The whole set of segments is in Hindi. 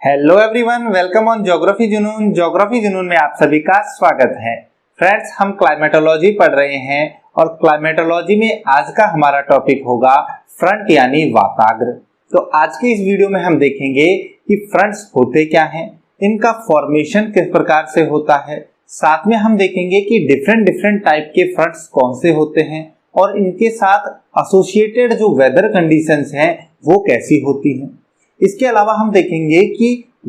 Hello everyone, welcome on geography जुनून। ज्योग्राफी जुनून में आप सभी का स्वागत है। फ्रेंड्स, हम क्लाइमेटोलॉजी पढ़ रहे हैं और क्लाइमेटोलॉजी में आज का हमारा टॉपिक होगा फ्रंट यानी वाताग्र। तो आज के इस वीडियो में हम देखेंगे कि फ्रंट्स होते क्या हैं, इनका फॉर्मेशन किस प्रकार से होता है, साथ में हम देखेंगे कि डिफरेंट टाइप के फ्रंट्स कौन से होते हैं और इनके साथ एसोसिएटेड जो वेदर कंडीशंस हैं वो कैसी होती हैं। इसके अलावा हम देखेंगे कि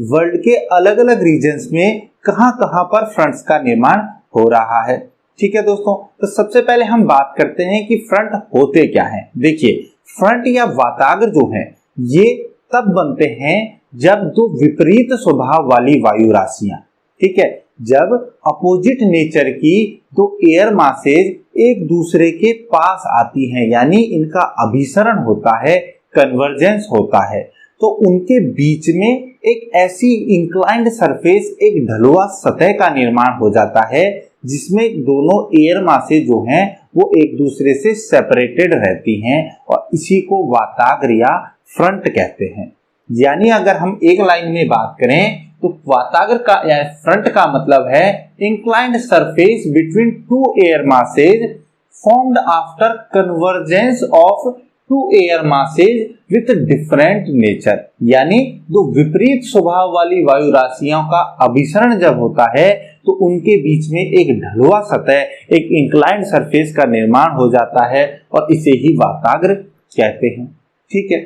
वर्ल्ड के अलग अलग रीजन्स में कहां-कहां पर फ्रंट्स का निर्माण हो रहा है। ठीक है दोस्तों, तो सबसे पहले हम बात करते हैं कि फ्रंट होते क्या हैं। देखिए, फ्रंट या वाताग्र जो है ये तब बनते हैं जब दो विपरीत स्वभाव वाली वायु राशियां, ठीक है, जब अपोजिट नेचर की दो एयर मासेज एक दूसरे के पास आती हैं, यानी इनका अभिसरण होता है, कन्वर्जेंस होता है, तो उनके बीच में एक ऐसी इंक्लाइंड सरफेस, एक ढलुआ सतह का निर्माण हो जाता है जिसमें दोनों एयर मासेज जो हैं वो एक दूसरे से सेपरेटेड रहती हैं और इसी को वाताग्र या फ्रंट कहते हैं। यानी अगर हम एक लाइन में बात करें तो वाताग्र का या फ्रंट का मतलब है inclined surface between two air masses formed after convergence of two air masses with different nature. यानी दो विपरीत स्वभाव वाली वायु राशियों का अभिसरण जब होता है तो उनके बीच में एक ढलुआ सतह, एक इंक्लाइंड सरफेस का निर्माण हो जाता है और इसे ही वाताग्र कहते हैं। ठीक है,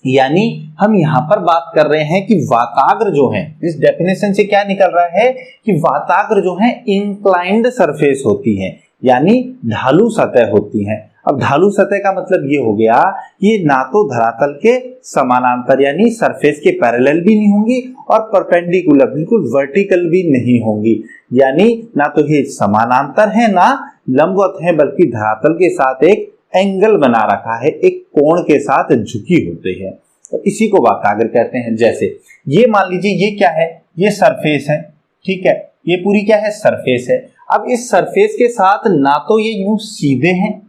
यानी हम यहाँ पर बात कर रहे हैं कि वाताग्र जो है, इस डेफिनेशन से क्या निकल रहा है कि वाताग्र जो है इंक्लाइंड सरफेस होती है, यानी ढालू सतह होती है। अब ढालू सतह का मतलब ये हो गया कि ये ना तो धरातल के समानांतर यानी सरफेस के पैरेलल भी नहीं होंगी और परपेंडिकुलर बिल्कुल वर्टिकल भी नहीं होंगी, यानी ना तो ये समानांतर है ना लंबवत है, बल्कि धरातल के साथ एक एंगल बना रखा है, एक कोण के साथ झुकी होती है, तो इसी को वाताग्र कहते हैं। जैसे ये मान लीजिए ये क्या है, ये सरफेस है, ठीक है, ये पूरी क्या है, सरफेस है। अब इस सरफेस के साथ ना तो ये यूं सीधे हैं,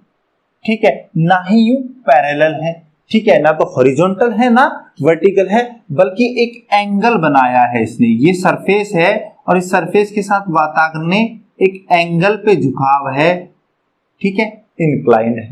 ठीक है, ना ही यूं पैरेलल है, ठीक है, ना तो हॉरिजॉन्टल है ना वर्टिकल है, बल्कि एक एंगल बनाया है इसने। ये सरफेस है और इस सरफेस के साथ वाताग्र ने एक एंगल पे झुकाव है, ठीक है, इंक्लाइंड है।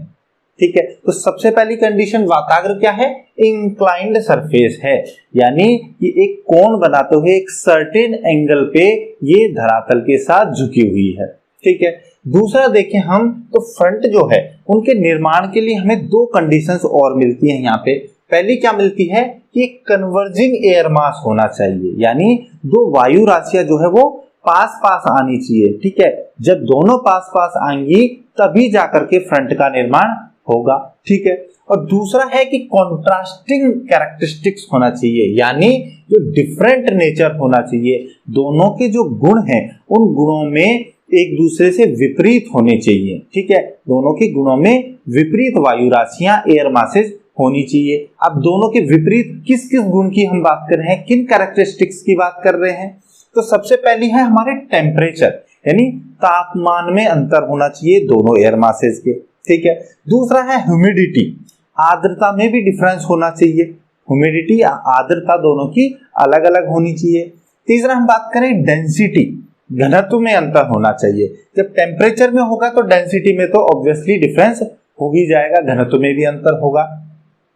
ठीक है, तो सबसे पहली कंडीशन वाताग्र क्या है, इंक्लाइंड सरफेस है, यानी कि एक कोण बनाते हुए एक सर्टेन एंगल पे ये धरातल के साथ झुकी हुई है। ठीक है, दूसरा देखें हम तो फ्रंट जो है उनके निर्माण के लिए हमें दो कंडीशंस और मिलती हैं यहाँ पे। पहली क्या मिलती है कि कन्वर्जिंग एयर मास होना चाहिए, यानी दो वायु राशियां जो है वो पास पास आनी चाहिए। ठीक है, जब दोनों पास पास आएंगी तभी जाकर के फ्रंट का निर्माण होगा। ठीक है, और दूसरा है कि कॉन्ट्रास्टिंग कैरेक्टरिस्टिक्स होना चाहिए, यानी जो डिफरेंट नेचर होना चाहिए, दोनों के जो गुण हैं उन गुणों में एक दूसरे से विपरीत होने चाहिए। ठीक है, दोनों के गुणों में विपरीत वायु राशियां एयर मासेज होनी चाहिए। अब दोनों के विपरीत किस किस गुण की हम बात कर रहे हैं, किन कैरेक्टरिस्टिक्स की बात कर रहे हैं, तो सबसे पहली है हमारे टेम्परेचर, यानी तापमान में अंतर होना चाहिए दोनों एयर मासेज के। ठीक है, दूसरा है ह्यूमिडिटी, आर्द्रता में भी डिफरेंस होना चाहिए, ह्यूमिडिटी आर्द्रता दोनों की अलग अलग होनी चाहिए। तीसरा हम बात करें डेंसिटी, घनत्व में अंतर होना चाहिए। जब टेम्परेचर में होगा तो डेंसिटी में तो ऑब्वियसली डिफरेंस हो ही जाएगा, घनत्व में भी अंतर होगा,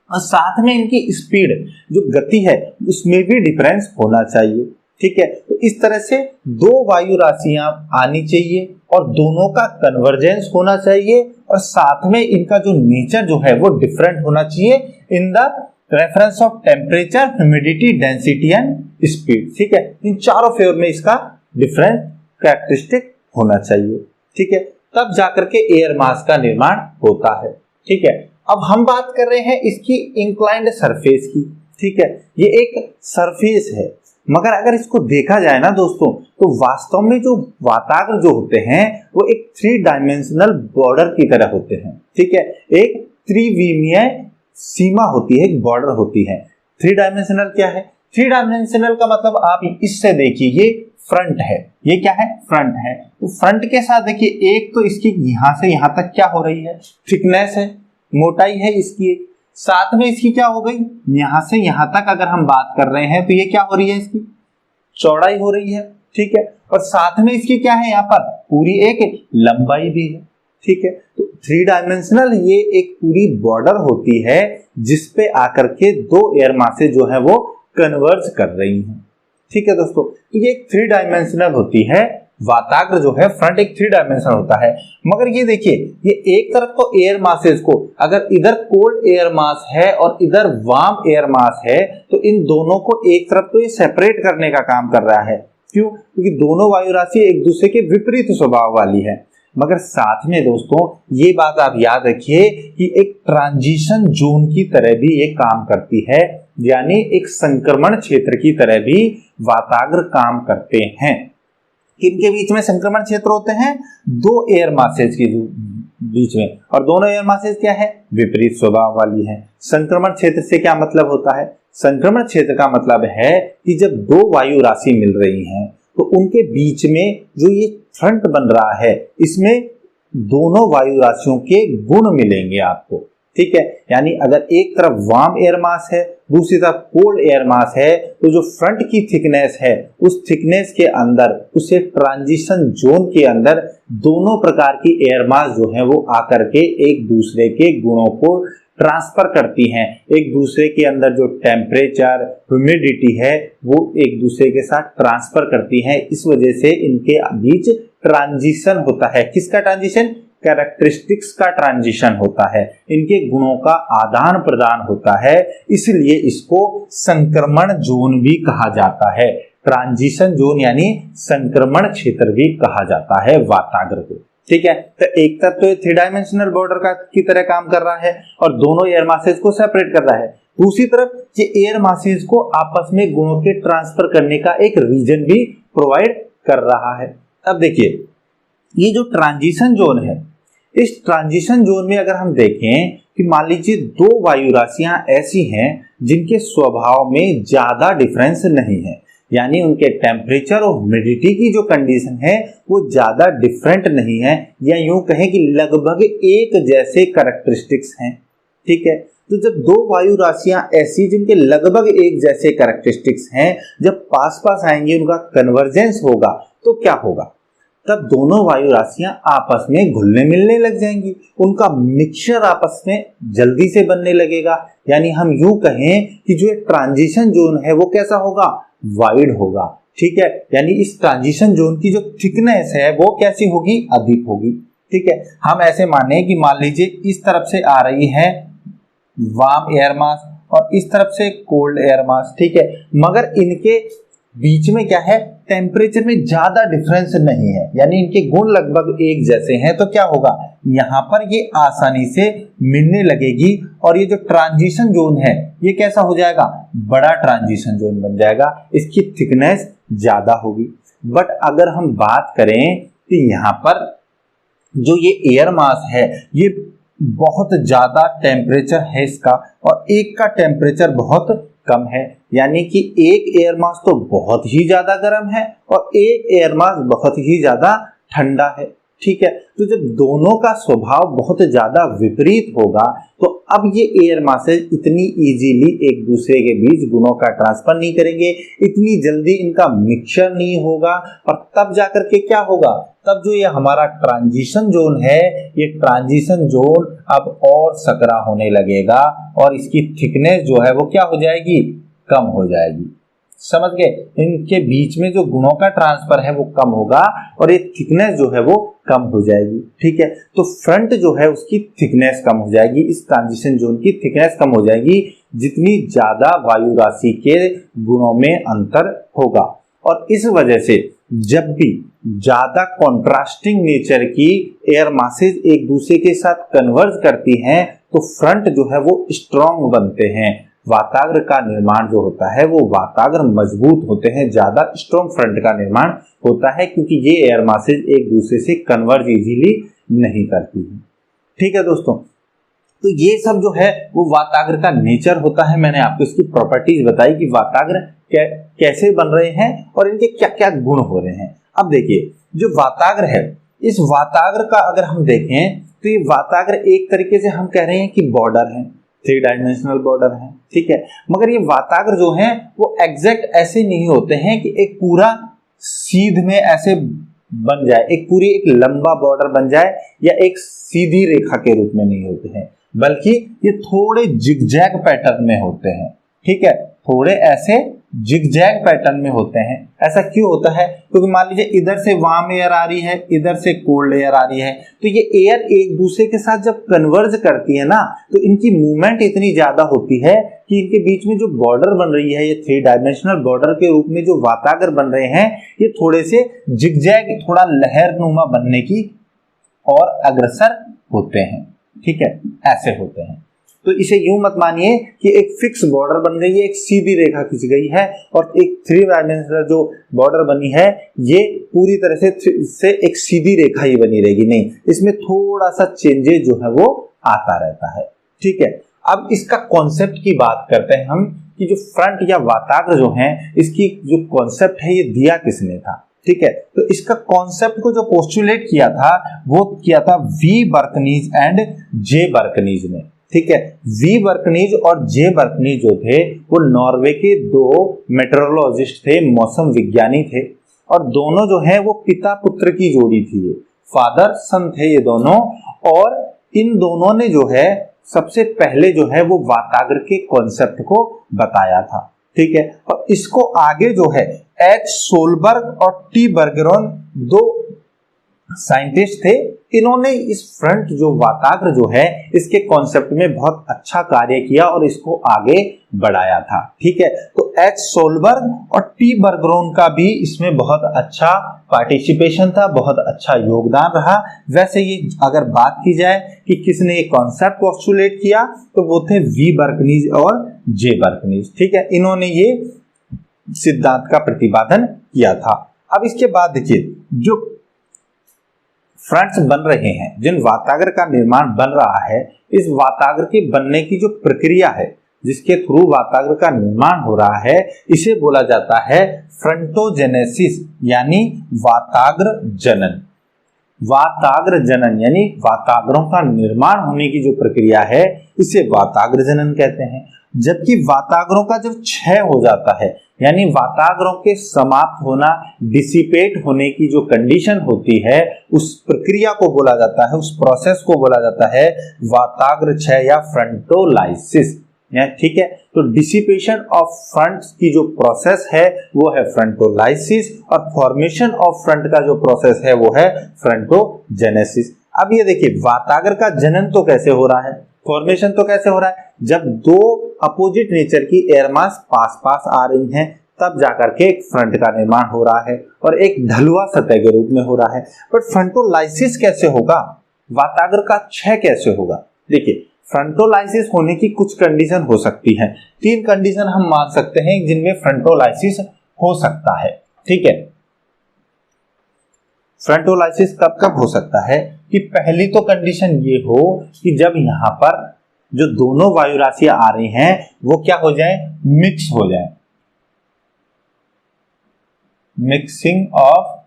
और साथ में इनकी स्पीड जो गति है उसमें भी डिफरेंस होना चाहिए। ठीक है, तो इस तरह से दो वायु राशियां आनी चाहिए और दोनों का कन्वर्जेंस होना चाहिए और साथ में इनका जो नेचर जो है वो डिफरेंट होना चाहिए in the reference of temperature, humidity, density and speed. ठीक है, इन चारों फेवर में इसका डिफरेंट कैरेक्टरिस्टिक होना चाहिए। ठीक है, तब जाकर के एयर मास का निर्माण होता है। ठीक है, अब हम बात कर रहे हैं इसकी इंक्लाइंड सरफेस की। ठीक है, ये एक सरफेस है, मगर अगर इसको देखा जाए ना दोस्तों तो वास्तव में जो वाताग्र जो होते हैं वो एक 3 डायमेंशनल बॉर्डर की तरह होते हैं। ठीक है, एक त्रिविमीय सीमा होती है, एक बॉर्डर होती है। 3 डायमेंशनल क्या है, 3 डायमेंशनल का मतलब आप इससे देखिए, ये फ्रंट है, ये क्या है, फ्रंट है, तो फ्रंट के साथ देखिए एक तो इसकी यहां से यहां तक क्या हो रही है, थिकनेस है, मोटाई है इसकी, साथ में इसकी क्या हो गई, यहां से यहां तक अगर हम बात कर रहे हैं तो ये क्या हो रही है, इसकी चौड़ाई हो रही है, ठीक है। और साथ में इसकी क्या है, यहाँ पर पूरी एक लंबाई भी है, ठीक है। तो थ्री डायमेंशनल ये एक पूरी बॉर्डर होती है जिसपे आकर के दो एयर मासेज जो है वो कन्वर्ज कर रही हैं, ठीक है दोस्तों। ये एक थ्री डायमेंशनल होती है, वाताग्र जो है फ्रंट एक थ्री डायमेंशनल होता है। मगर ये देखिए, ये एक तरफ तो एयर मासेज को, अगर इधर कोल्ड एयर मास है और इधर वार्म एयर मास है, तो इन दोनों को एक तरफ तो ये सेपरेट करने का काम कर रहा है। क्यों? क्योंकि दोनों वायु राशि एक दूसरे के विपरीत स्वभाव वाली है। मगर साथ में दोस्तों ये बात आप याद रखिए कि एक ट्रांजिशन जोन की तरह भी ये काम करती है, यानी एक संक्रमण क्षेत्र की तरह भी वाताग्र काम करते हैं। किनके बीच में संक्रमण क्षेत्र होते हैं? दो एयर मासेज के बीच में, और दोनों एयर मासेज क्या है, विपरीत स्वभाव वाली है। संक्रमण क्षेत्र से क्या मतलब होता है? संक्रमण क्षेत्र का मतलब है कि जब दो वायु राशि मिल रही हैं तो उनके बीच में जो ये फ्रंट बन रहा है, इसमें दोनों वायु राशियों के गुण मिलेंगे आपको, ठीक है। यानी अगर एक तरफ वार्म एयर मास है, दूसरी तरफ कोल्ड एयर मास है, तो जो फ्रंट की थिकनेस है उस थिकनेस के अंदर, उसे ट्रांजिशन जोन के अंदर दोनों प्रकार की एयर मास जो है वो आकर के एक दूसरे के गुणों को ट्रांसफर करती हैं। एक दूसरे के अंदर जो टेम्परेचर, ह्यूमिडिटी है वो एक दूसरे के साथ ट्रांसफर करती हैं। इस वजह से इनके बीच ट्रांजिशन होता है। किसका ट्रांजिशन? कैरेक्टरिस्टिक्स का ट्रांजिशन होता है, इनके गुणों का आदान प्रदान होता है, इसलिए इसको संक्रमण जोन भी कहा जाता है। ट्रांजिशन जोन यानी संक्रमण क्षेत्र भी कहा जाता है वाताग्र को, ठीक है। तो एक तरफ तो थ्री डायमेंशनल बॉर्डर का की तरह काम कर रहा है और दोनों एयर मासेज को सेपरेट कर रहा है, दूसरी तरफ ये एयर मासेज को आपस में गुणों के ट्रांसफर करने का एक रीजन भी प्रोवाइड कर रहा है। अब देखिए, ये जो ट्रांजिशन जोन है, इस ट्रांजिशन जोन में अगर हम देखें कि मान लीजिए दो वायु राशियां ऐसी हैं जिनके स्वभाव में ज्यादा डिफरेंस नहीं है, यानी उनके टेम्परेचर और ह्यूमिडिटी की जो कंडीशन है वो ज्यादा डिफरेंट नहीं है, या यूं कहें कि लगभग एक जैसे कैरेक्टरिस्टिक्स हैं, ठीक है। तो जब दो वायु राशियां ऐसी जिनके लगभग एक जैसे कैरेक्टरिस्टिक्स हैं, जब पास पास आएंगे, उनका कन्वर्जेंस होगा, तो क्या होगा? तब दोनों वायु राशियां आपस में घुलने मिलने लग जाएंगी, उनका मिक्सचर आपस में जल्दी से बनने लगेगा। यानी हम यूं कहें कि जो ट्रांजिशन जोन है वो कैसा होगा? वाइड होगा, ठीक है। यानी इस ट्रांजिशन जोन की जो थिकनेस है वो कैसी होगी? अधिक होगी, ठीक है। हम ऐसे माने कि मान लीजिए इस तरफ से आ रही है वार्म एयर मास और इस तरफ से कोल्ड एयर मास, ठीक है। मगर इनके बीच में क्या है? टेम्परेचर में ज्यादा डिफरेंस नहीं है, यानी इनके गुण लगभग एक जैसे हैं। तो क्या होगा? यहाँ पर ये आसानी से मिलने लगेगी और ये जो ट्रांजिशन जोन है ये कैसा हो जाएगा? बड़ा ट्रांजिशन जोन बन जाएगा, इसकी थिकनेस ज्यादा होगी। बट अगर हम बात करें कि यहाँ पर जो ये एयर मास है ये बहुत ज्यादा टेम्परेचर है इसका, और एक का टेम्परेचर बहुत कम है, यानी कि एक एयर मास तो बहुत ही ज्यादा गर्म है और एक एयर मास बहुत ही ज्यादा ठंडा है, ठीक है। तो जब दोनों का स्वभाव बहुत ज्यादा विपरीत होगा तो अब ये एयर मासेज इतनी इजीली एक दूसरे के बीच गुणों का ट्रांसफर नहीं करेंगे, इतनी जल्दी इनका मिक्सचर नहीं होगा, और तब जाकर के क्या होगा? तब जो ये हमारा ट्रांजिशन जोन है, ये ट्रांजिशन जोन अब और सकरा होने लगेगा और इसकी थिकनेस जो है वो क्या हो जाएगी? कम हो जाएगी। समझ गए? इनके बीच में जो गुणों का ट्रांसफर है वो कम होगा और ये थिकनेस जो है वो कम हो जाएगी, ठीक है। तो फ्रंट जो है उसकी थिकनेस कम हो जाएगी, इस ट्रांजिशन जोन की थिकनेस कम हो जाएगी जितनी ज्यादा वायु राशि के गुणों में अंतर होगा। और इस वजह से जब भी ज्यादा कॉन्ट्रास्टिंग नेचर की एयर मासेज एक दूसरे के साथ कन्वर्ज करती हैं तो फ्रंट जो है वो स्ट्रॉन्ग बनते हैं। वाताग्र का निर्माण जो होता है वो वाताग्र मजबूत होते हैं, ज्यादा स्ट्रॉन्ग फ्रंट का निर्माण होता है, क्योंकि ये एयर मासेज एक दूसरे से कन्वर्ज इजीली नहीं करती है, ठीक है दोस्तों। तो ये सब जो है वो वाताग्र का नेचर होता है। मैंने आपको इसकी प्रॉपर्टीज बताई कि वाताग्र कैसे बन रहे हैं और इनके क्या क्या गुण हो रहे हैं। अब देखिए, जो वाताग्र है, इस वाताग्र का अगर हम देखें तो ये वाताग्र एक तरीके से हम कह रहे हैं कि बॉर्डर है, थ्री डायमेंशनल बॉर्डर है, ठीक है। मगर ये वाताग्र जो है वो एग्जैक्ट ऐसे नहीं होते हैं कि एक पूरा सीध में ऐसे बन जाए, एक पूरी एक लंबा बॉर्डर बन जाए, या एक सीधी रेखा के रूप में नहीं होते हैं, बल्कि ये थोड़े जिगजैग पैटर्न में होते हैं, ठीक है। थोड़े ऐसे जिगजैग पैटर्न में होते हैं। ऐसा क्यों होता है? क्योंकि मान लीजिए इधर से वार्म एयर आ रही है, इधर से कोल्ड एयर आ रही है, तो ये एयर एक दूसरे के साथ जब कन्वर्ज करती है ना, तो इनकी मूवमेंट इतनी ज्यादा होती है कि इनके बीच में जो बॉर्डर बन रही है, ये थ्री डायमेंशनल बॉर्डर के रूप में जो वातागर बन रहे हैं, ये थोड़े से जिगजैग, थोड़ा लहरनुमा बनने की और अग्रसर होते हैं, ठीक है, ऐसे होते हैं। तो इसे यूं मत मानिए कि एक फिक्स बॉर्डर बन गई है, एक सीधी रेखा खींच गई है और एक थ्री डायमेंशनल जो बॉर्डर बनी है ये पूरी तरह से एक सीधी रेखा ही बनी रहेगी, नहीं, इसमें थोड़ा सा चेंजेस जो है वो आता रहता है, ठीक है। अब इसका कॉन्सेप्ट की बात करते हैं हम कि जो फ्रंट या वाताग्र जो है, इसकी जो कॉन्सेप्ट है ये दिया किसने था, ठीक है। तो इसका कॉन्सेप्ट को जो पोस्टुलेट किया था वो किया था वी बर्कनीज एंड जे बर्कनीज ने, ठीक है। वी बर्कनीज और जे बर्कनीज जो थे वो नॉर्वे के दो मेट्रोलॉजिस्ट थे, मौसम विज्ञानी थे, और दोनों जो है वो पिता पुत्र की जोड़ी थी, फादर सन थे ये दोनों। और इन दोनों ने जो है सबसे पहले जो है वो वाताग्र के कॉन्सेप्ट को बताया था, ठीक है। और इसको आगे जो है एच सोलबर्ग और टी बर्गेरोन दो साइंटिस्ट थे, इन्होंने इस फ्रंट जो वाताग्र जो है इसके कॉन्सेप्ट में बहुत अच्छा कार्य किया और इसको आगे बढ़ाया था, ठीक है। तो एच सोलबर्ग और टी बर्गेरोन का भी इसमें बहुत अच्छा पार्टिसिपेशन था, बहुत अच्छा योगदान रहा। वैसे ये अगर बात की जाए कि किसने ये कॉन्सेप्ट पोस्टुलेट किया तो वो थे वी बर्कनीज और जे बर्कनीज, ठीक है। इन्होंने ये सिद्धांत का प्रतिपादन किया था। अब इसके बाद देखिए जो फ्रंट्स बन रहे हैं, जिन वाताग्र का निर्माण बन रहा है, इस वाताग्र के बनने की जो प्रक्रिया है जिसके थ्रू वाताग्र का निर्माण हो रहा है, इसे बोला जाता है फ्रंटोजेनेसिस, यानी वाताग्र जनन। वाताग्र जनन यानी वाताग्रों का निर्माण होने की जो प्रक्रिया है इसे वाताग्र जनन कहते हैं। जबकि वाताग्रों का जब क्षय हो जाता है, यानी वाताग्रों के समाप्त होना, डिसिपेट होने की जो कंडीशन होती है, उस प्रक्रिया को बोला जाता है, उस प्रोसेस को बोला जाता है वाताग्र क्षय या फ्रंटोलाइसिस, ठीक है। तो डिसिपेशन ऑफ फ्रंट्स की जो प्रोसेस है वो है फ्रंटोलाइसिस, और फॉर्मेशन ऑफ फ्रंट का जो प्रोसेस है वो है फ्रंटोजेनेसिस। अब ये देखिए वाताग्र का जनन तो कैसे हो रहा है, फॉर्मेशन तो कैसे हो रहा है, जब दो अपोजिट नेचर की एयर मास पास पास आ रही हैं तब जाकर के एक फ्रंट का निर्माण हो रहा है और एक ढलुआ सतह के रूप में हो रहा है। बट फ्रंटोलाइसिस कैसे होगा, वाताग्र का क्षय कैसे होगा? देखिए फ्रंटोलाइसिस होने की कुछ कंडीशन हो सकती है, तीन कंडीशन हम मान सकते हैं जिनमें फ्रंटोलाइसिस हो सकता है, ठीक है। फ्रंटोलाइसिस कब कब हो सकता है कि पहली तो कंडीशन ये हो कि जब यहां पर जो दोनों वायु राशियां आ रही हैं वो क्या हो जाए, मिक्स हो जाए, mixing of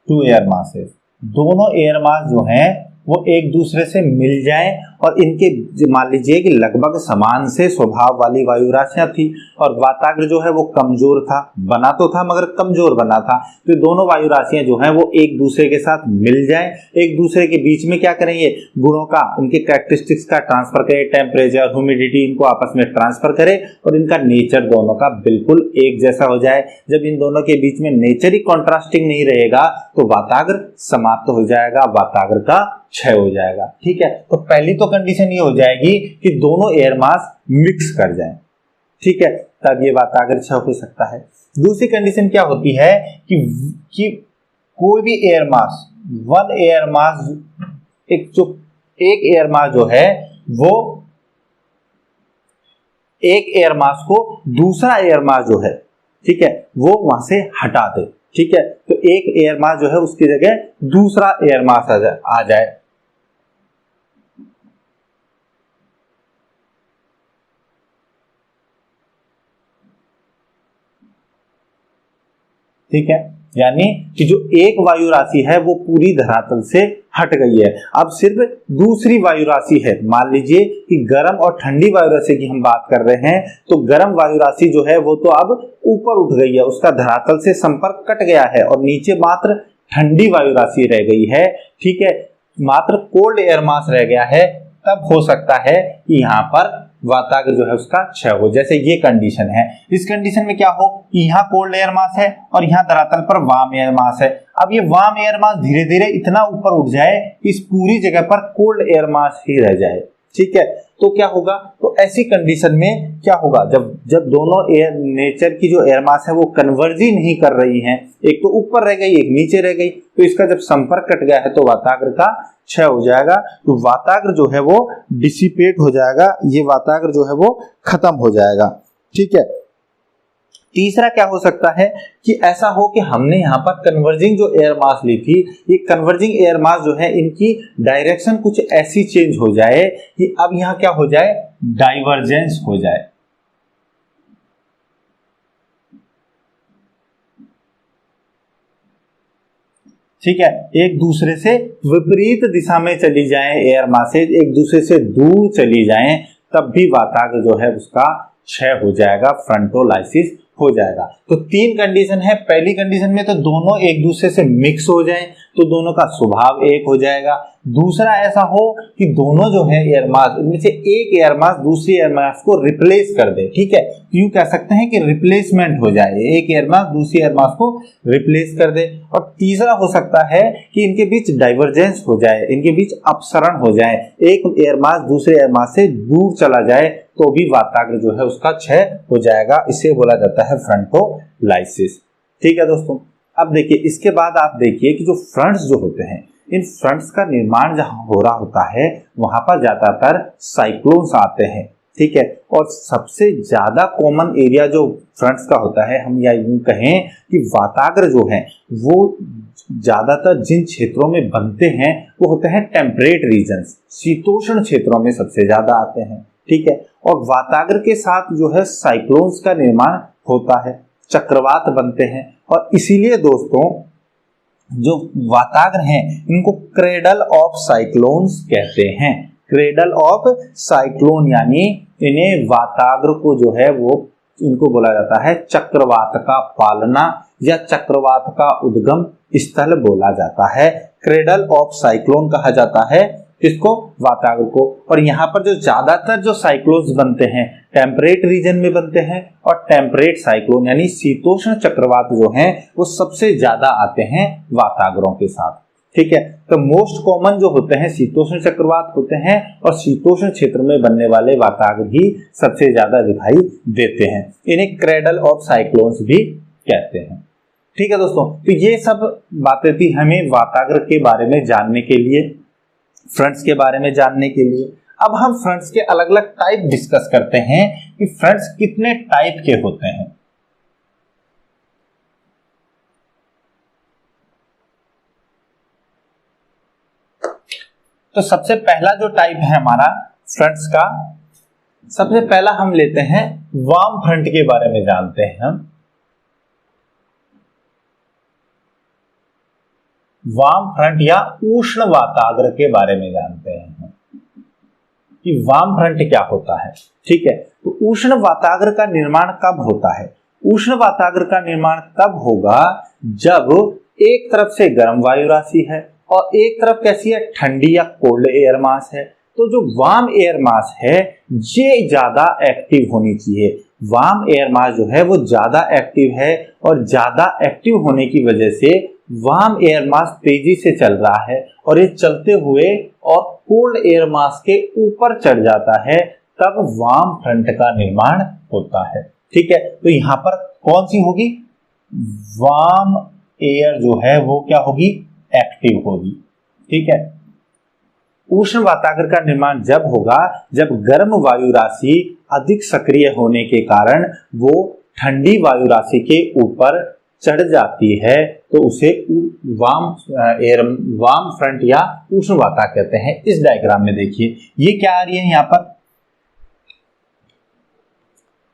two air masses, दोनों एयर मास जो हैं वो एक दूसरे से मिल जाएं और इनके मान लीजिए कि लगभग समान से स्वभाव वाली वायु राशियां थी और वाताग्र जो है वो कमजोर था, बना तो था मगर कमजोर बना था, तो दोनों वायु राशियां जो हैं वो एक दूसरे के साथ मिल जाएं, एक दूसरे के बीच में क्या करेंगे, गुणों का, उनके कैरेक्टरिस्टिक्स का ट्रांसफर करे, टेम्परेचर, ह्यूमिडिटी, इनको आपस में ट्रांसफर करे और इनका नेचर दोनों का बिल्कुल एक जैसा हो जाए। जब इन दोनों के बीच में नेचर ही कॉन्ट्रास्टिंग नहीं रहेगा तो वाताग्र समाप्त हो जाएगा, वाताग्र का क्षय हो जाएगा, ठीक है। तो पहली तो कंडीशन ये हो जाएगी कि दोनों एयर मास मिक्स कर जाएं, ठीक है, तब ये वाताग्र क्षय हो सकता है। दूसरी कंडीशन क्या होती है कि कोई भी air mass, one air mass, एक एयर मास जो है वो एक एयर मास को दूसरा एयर मास जो है, ठीक है, वो वहां से हटा दे, ठीक है। तो एक एयर मास जो है उसकी जगह दूसरा एयर मास आ जाए, ठीक है। यानी कि जो एक वायु राशि है वो पूरी धरातल से हट गई है, अब सिर्फ दूसरी वायु राशि है। मान लीजिए कि गर्म और ठंडी वायु राशि की हम बात कर रहे हैं, तो गर्म वायु राशि जो है वो तो अब ऊपर उठ गई है, उसका धरातल से संपर्क कट गया है और नीचे मात्र ठंडी वायु राशि रह गई है। ठीक है, मात्र कोल्ड एयर मास रह गया है। तब हो सकता है कि यहाँ पर वाताग्र जो है उसका क्षय हो। जैसे ये कंडीशन है, इस कंडीशन में क्या हो कि यहाँ कोल्ड एयर मास है और यहाँ धरातल पर वार्म एयर मास है। अब ये वार्म एयर मास धीरे धीरे इतना ऊपर उठ जाए कि इस पूरी जगह पर कोल्ड एयर मास ही रह जाए। ठीक है, तो क्या होगा, तो ऐसी कंडीशन में क्या होगा, जब दोनों एयर नेचर की जो एयर मास है वो कन्वर्ज ही नहीं कर रही हैं, एक तो ऊपर रह गई एक नीचे रह गई, तो इसका जब संपर्क कट गया है तो वाताग्र का क्षय हो जाएगा। तो वाताग्र जो है वो डिसिपेट हो जाएगा, ये वाताग्र जो है वो खत्म हो जाएगा। ठीक है, तीसरा क्या हो सकता है कि ऐसा हो कि हमने यहाँ पर कन्वर्जिंग जो एयर मास ली थी, ये कन्वर्जिंग एयर मास जो है इनकी डायरेक्शन कुछ ऐसी चेंज हो जाए कि अब यहाँ क्या हो जाए, डाइवर्जेंस हो जाए। ठीक है, एक दूसरे से विपरीत दिशा में चली जाएं, एयर मासेज एक दूसरे से दूर चली जाएं, तब भी वाताग्र जो है उसका क्षय हो जाएगा, फ्रंटोलाइसिस हो जाएगा। तो तीन कंडीशन है। पहली कंडीशन में तो दोनों एक दूसरे से मिक्स हो जाएं तो दोनों का स्वभाव एक हो जाएगा। दूसरा ऐसा हो कि दोनों जो है एयर मास, इनमें से एक एयर मास दूसरी एयर मास को रिप्लेस कर दे। ठीक है, यूं कह सकते हैं कि रिप्लेसमेंट हो जाए, एक एयर मास दूसरी एयर मास को रिप्लेस कर दे। और तीसरा हो सकता है कि इनके बीच डाइवर्जेंस हो जाए, इनके बीच अपसरण हो जाए, एक एयर मास दूसरे एयर मास से दूर चला जाए, तो भी वाताग्र जो है उसका क्षय हो जाएगा। इसे बोला जाता है फ्रंटोलाइसिस। ठीक है दोस्तों, अब देखिए इसके बाद आप देखिए कि जो फ्रंट्स जो होते हैं, इन फ्रंट्स का निर्माण जहां हो रहा होता है वहां पर ज्यादातर साइक्लोन्स आते हैं। ठीक है, और सबसे ज्यादा कॉमन एरिया जो फ्रंट्स का होता है, हम या यूं कहें कि वाताग्र जो है वो ज्यादातर जिन क्षेत्रों में बनते हैं वो होते हैं टेम्परेट रीजन्स, शीतोष्ण क्षेत्रों में सबसे ज्यादा आते हैं। ठीक है, और वाताग्र के साथ जो है साइक्लोन्स का निर्माण होता है, चक्रवात बनते हैं, और इसीलिए दोस्तों जो वाताग्र हैं इनको क्रेडल ऑफ साइक्लोन्स कहते हैं। क्रेडल ऑफ साइक्लोन यानी इन्हें वाताग्र को जो है वो इनको बोला जाता है चक्रवात का पालना या चक्रवात का उद्गम स्थल बोला जाता है। क्रेडल ऑफ साइक्लोन कहा जाता है किसको, वाताग्र को। और यहाँ पर जो ज्यादातर जो साइक्लोन्स बनते हैं टेम्परेट रीजन में बनते हैं, और टेम्परेट साइक्लोन यानी शीतोष्ण चक्रवात जो हैं वो सबसे ज्यादा आते हैं वाताग्रों के साथ। ठीक है, तो मोस्ट कॉमन जो होते हैं शीतोष्ण चक्रवात होते हैं, और शीतोष्ण क्षेत्र में बनने वाले वाताग्र ही सबसे ज्यादा दिखाई देते हैं। इन्हें क्रेडल ऑफ साइक्लोन्स भी कहते हैं। ठीक है दोस्तों, तो ये सब बातें थी हमें वाताग्र के बारे में जानने के लिए, फ्रंट्स के बारे में जानने के लिए। अब हम फ्रंट्स के अलग अलग टाइप डिस्कस करते हैं कि फ्रंट्स कितने टाइप के होते हैं। तो सबसे पहला जो टाइप है हमारा फ्रंट्स का, सबसे पहला हम लेते हैं वार्म फ्रंट के बारे में जानते हैं हम। वार्म फ्रंट या उष्ण वाताग्र के बारे में जानते हैं कि वार्म फ्रंट क्या होता है। ठीक है, तो उष्ण वाताग्र का निर्माण कब होता है? उष्ण वाताग्र का निर्माण तब होगा जब एक तरफ से गर्म वायु राशि है और एक तरफ कैसी है, ठंडी या कोल्ड एयर मास है। तो जो वार्म एयर मास है ये ज्यादा एक्टिव होनी चाहिए। वार्म एयर मास जो है वो ज्यादा एक्टिव है, और ज्यादा एक्टिव होने की वजह से वार्म एयर मास तेजी से चल रहा है, और ये चलते हुए और कोल्ड एयर मास के ऊपर चढ़ जाता है, तब वार्म फ्रंट का निर्माण होता है। ठीक है, तो यहाँ पर कौन सी होगी, वार्म एयर जो है वो क्या होगी, एक्टिव होगी। ठीक है, उष्ण वाताग्र का निर्माण जब होगा जब गर्म वायु राशि अधिक सक्रिय होने के कारण वो ठंडी वायु राशि के ऊपर चढ़ जाती है, तो उसे वार्म फ्रंट या उष्ण वाताग्र कहते हैं। इस डायग्राम में देखिए ये क्या आ रही है,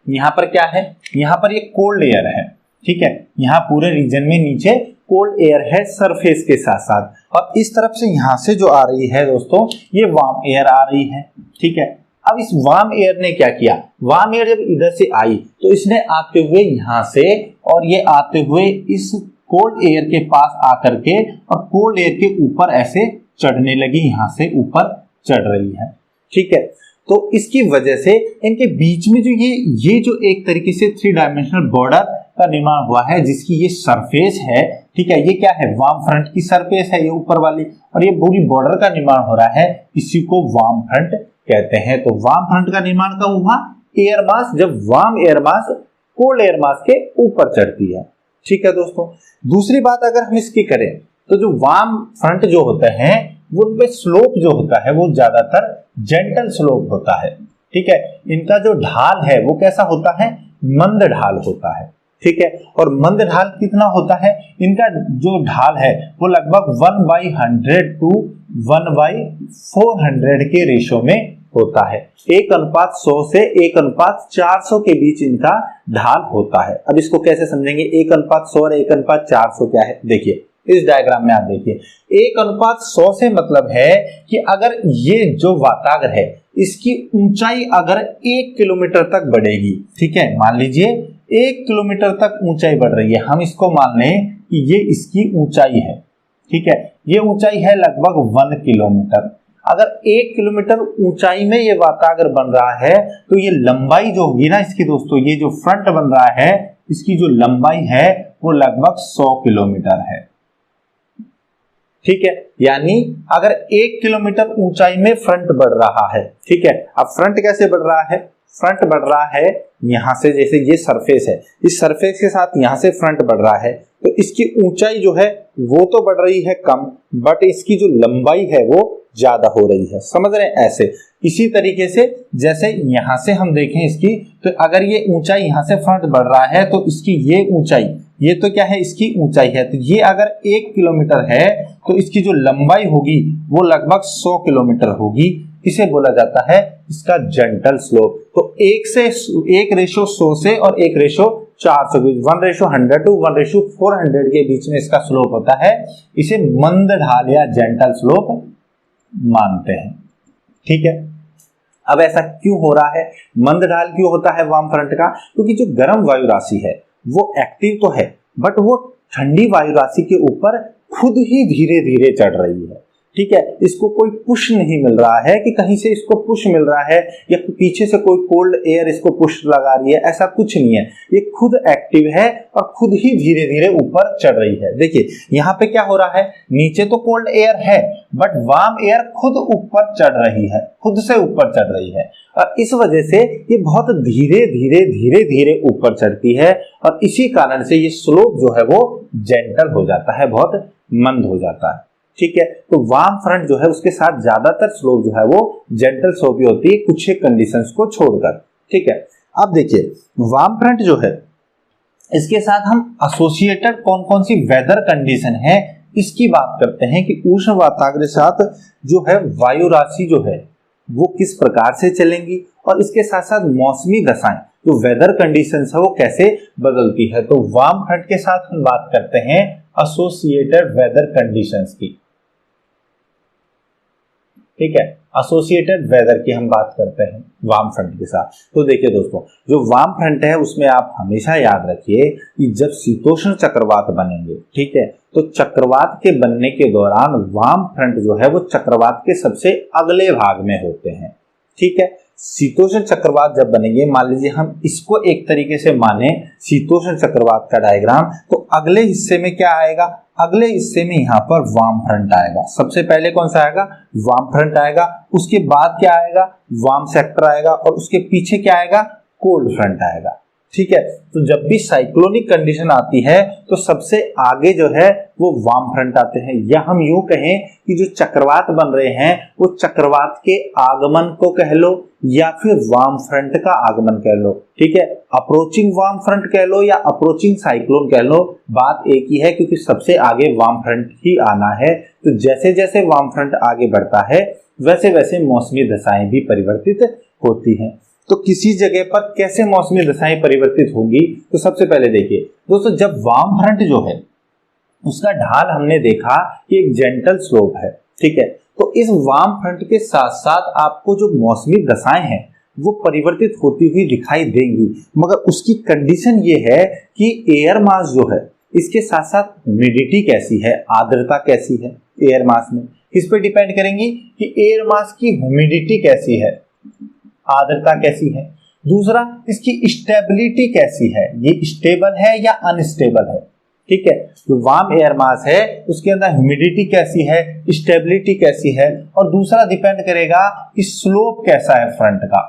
यहाँ पर क्या है, यहाँ पर ये कोल्ड एयर है, ठीक है, यहाँ पूरे रीजन में नीचे कोल्ड एयर है सरफेस के साथ साथ, और इस तरफ से यहाँ से जो आ रही है दोस्तों ये वार्म एयर आ रही है। ठीक है, अब इस वार्म एयर ने क्या किया, वार्म एयर जब इधर से आई तो इसने आते हुए यहाँ से और ये आते हुए इस कोल्ड एयर के पास आकर के और कोल्ड एयर के ऊपर ऐसे चढ़ने लगी, यहाँ से ऊपर चढ़ रही है। ठीक है, तो इसकी वजह से इनके बीच में जो ये जो एक तरीके से 3 डायमेंशनल बॉर्डर का निर्माण हुआ है, जिसकी ये सरफेस है, ठीक है, ये क्या है, वार्म फ्रंट की सरफेस है ये ऊपर वाली, और ये पूरी बॉर्डर का निर्माण हो रहा है, इसी को वार्म फ्रंट कहते हैं। तो वार्म फ्रंट का निर्माण कब हुआ, एयर मास, जब warm air mass cold air mass के ऊपर चढ़ती है। ठीक है दोस्तों, दूसरी बात अगर हम इसकी करें तो जो वार्म फ्रंट जो होते हैं वो उनपे स्लोप जो होता है वो ज्यादातर जेंटल स्लोप होता है। ठीक है, इनका जो ढाल है वो कैसा होता है, मंद ढाल होता है। ठीक है, और मंद ढाल कितना होता है, इनका जो ढाल है वो लगभग 1/100 टू 1/400 के रेशो में होता है। 1:100 से 1:400 के बीच इनका ढाल होता है। अब इसको कैसे समझेंगे, 1:100 और 1:400 क्या है, देखिए इस डायग्राम में आप देखिए 1:100 से मतलब है कि अगर ये जो वातागर है इसकी ऊंचाई अगर 1 किलोमीटर तक बढ़ेगी, ठीक है, मान लीजिए 1 किलोमीटर तक ऊंचाई बढ़ रही है, हम इसको मान लें कि ये इसकी ऊंचाई है। ठीक है, ये ऊंचाई है लगभग 1 किलोमीटर। अगर 1 किलोमीटर ऊंचाई में ये वातागर बन रहा है तो ये लंबाई जो होगी ना इसकी दोस्तों, ये जो फ्रंट बन रहा है इसकी जो लंबाई है वो लगभग 100 किलोमीटर है। ठीक है, यानी अगर 1 किलोमीटर ऊंचाई में फ्रंट बढ़ रहा है, ठीक है, अब फ्रंट कैसे बढ़ रहा है, फ्रंट बढ़ रहा है यहां से, जैसे ये सरफेस है, इस सरफेस के साथ यहां से फ्रंट बढ़ रहा है, तो इसकी ऊंचाई जो है वो तो बढ़ रही है कम, बट इसकी जो लंबाई है वो ज्यादा हो रही है। समझ रहे हैं, ऐसे इसी तरीके से जैसे यहां से हम देखें इसकी, तो अगर ये ऊंचाई यहां से फ्रंट बढ़ रहा है तो इसकी ये ऊंचाई, ये तो क्या है, इसकी ऊंचाई है, तो ये अगर 1 किलोमीटर है तो इसकी जो लंबाई होगी वो लगभग 100 किलोमीटर होगी। इसे बोला जाता है इसका जेंटल स्लोप। तो 1:100 से और 1:400, 1:100 टू 1:400 के बीच में इसका स्लोप होता है, इसे मंद ढाल या जेंटल स्लोप मानते हैं। ठीक है, अब ऐसा क्यों हो रहा है, मंद ढाल क्यों होता है वार्म फ्रंट का, क्योंकि जो गर्म वायु राशि है वो एक्टिव तो है बट वो ठंडी वायु राशि के ऊपर खुद ही धीरे धीरे चढ़ रही है। ठीक है, इसको कोई पुश नहीं मिल रहा है कि कहीं से इसको पुश मिल रहा है या पीछे से कोई कोल्ड एयर इसको पुश लगा रही है, ऐसा कुछ नहीं है, ये खुद एक्टिव है और खुद ही धीरे धीरे ऊपर चढ़ रही है। देखिए यहाँ पे क्या हो रहा है, नीचे तो कोल्ड एयर है बट वार्म एयर खुद ऊपर चढ़ रही है, खुद से ऊपर चढ़ रही है, और इस वजह से ये बहुत धीरे धीरे ऊपर चढ़ती है, और इसी कारण से ये स्लोप जो है वो जेंटल हो जाता है, बहुत मंद हो जाता है। ठीक है, तो वार्म फ्रंट जो है उसके साथ ज्यादातर स्लोप जो है वो जेंटल स्लोप ही होती है, कुछ एक कंडीशंस को छोड़कर। ठीक है, अब देखिए वार्म फ्रंट जो है इसके साथ हम एसोसिएटेड कौन कौन सी वेदर कंडीशन है इसकी बात करते हैं कि उष्ण वातावरण के साथ जो है वायु राशि जो है वो किस प्रकार से चलेंगी, और इसके साथ साथ मौसमी दशाएं जो वेदर कंडीशंस है वो कैसे बदलती है। तो वार्म फ्रंट के साथ हम बात करते हैं एसोसिएटेड वेदर कंडीशंस की। ठीक है, एसोसिएटेड वेदर की हम बात करते हैं वार्म फ्रंट के साथ। तो देखिए दोस्तों, जो वार्म फ्रंट है उसमें आप हमेशा याद रखिए कि जब शीतोष्ण चक्रवात बनेंगे, ठीक है, तो चक्रवात के बनने के दौरान वार्म फ्रंट जो है वो चक्रवात के सबसे अगले भाग में होते हैं। ठीक है, शीतोष्ण चक्रवात जब बनेंगे, मान लीजिए हम इसको एक तरीके से माने शीतोष्ण चक्रवात का डायग्राम, तो अगले हिस्से में क्या आएगा, अगले हिस्से में यहाँ पर वार्म फ्रंट आएगा। सबसे पहले कौन सा आएगा, वार्म फ्रंट आएगा, उसके बाद क्या आएगा, वार्म सेक्टर आएगा, और उसके पीछे क्या आएगा, कोल्ड फ्रंट आएगा। ठीक है, तो जब भी साइक्लोनिक कंडीशन आती है तो सबसे आगे जो है वो वार्म फ्रंट आते हैं, या हम यूं कहें कि जो चक्रवात बन रहे हैं वो चक्रवात के आगमन को कह लो या फिर वार्म फ्रंट का आगमन कह लो। ठीक है, अप्रोचिंग वार्म फ्रंट कह लो या अप्रोचिंग साइक्लोन कह लो, बात एक ही है, क्योंकि सबसे आगे वार्म फ्रंट ही आना है। तो जैसे जैसे वार्म फ्रंट आगे बढ़ता है वैसे वैसे मौसमी दशाएं भी परिवर्तित होती हैं। तो किसी जगह पर कैसे मौसमी दशाएं परिवर्तित होंगी। तो सबसे पहले देखिए दोस्तों, जब वार्म फ्रंट जो है उसका ढाल हमने देखा कि एक जेंटल स्लोप है, ठीक है। तो इस वार्म फ्रंट के साथ साथ आपको जो मौसमी दशाएं हैं वो परिवर्तित होती हुई दिखाई देंगी, मगर उसकी कंडीशन ये है कि एयर मास जो है इसके साथ साथ ह्यूमिडिटी कैसी है, आर्द्रता कैसी है एयर मास में, किस पे डिपेंड करेंगी कि एयर मास की ह्यूमिडिटी कैसी है, आर्द्रता कैसी है। दूसरा, इसकी स्टेबिलिटी कैसी है, ये स्टेबल है या अनस्टेबल है, ठीक है। जो वार्म एयर मास है उसके अंदर ह्यूमिडिटी कैसी है, स्टेबिलिटी कैसी है, और दूसरा डिपेंड करेगा कि स्लोप कैसा है फ्रंट का,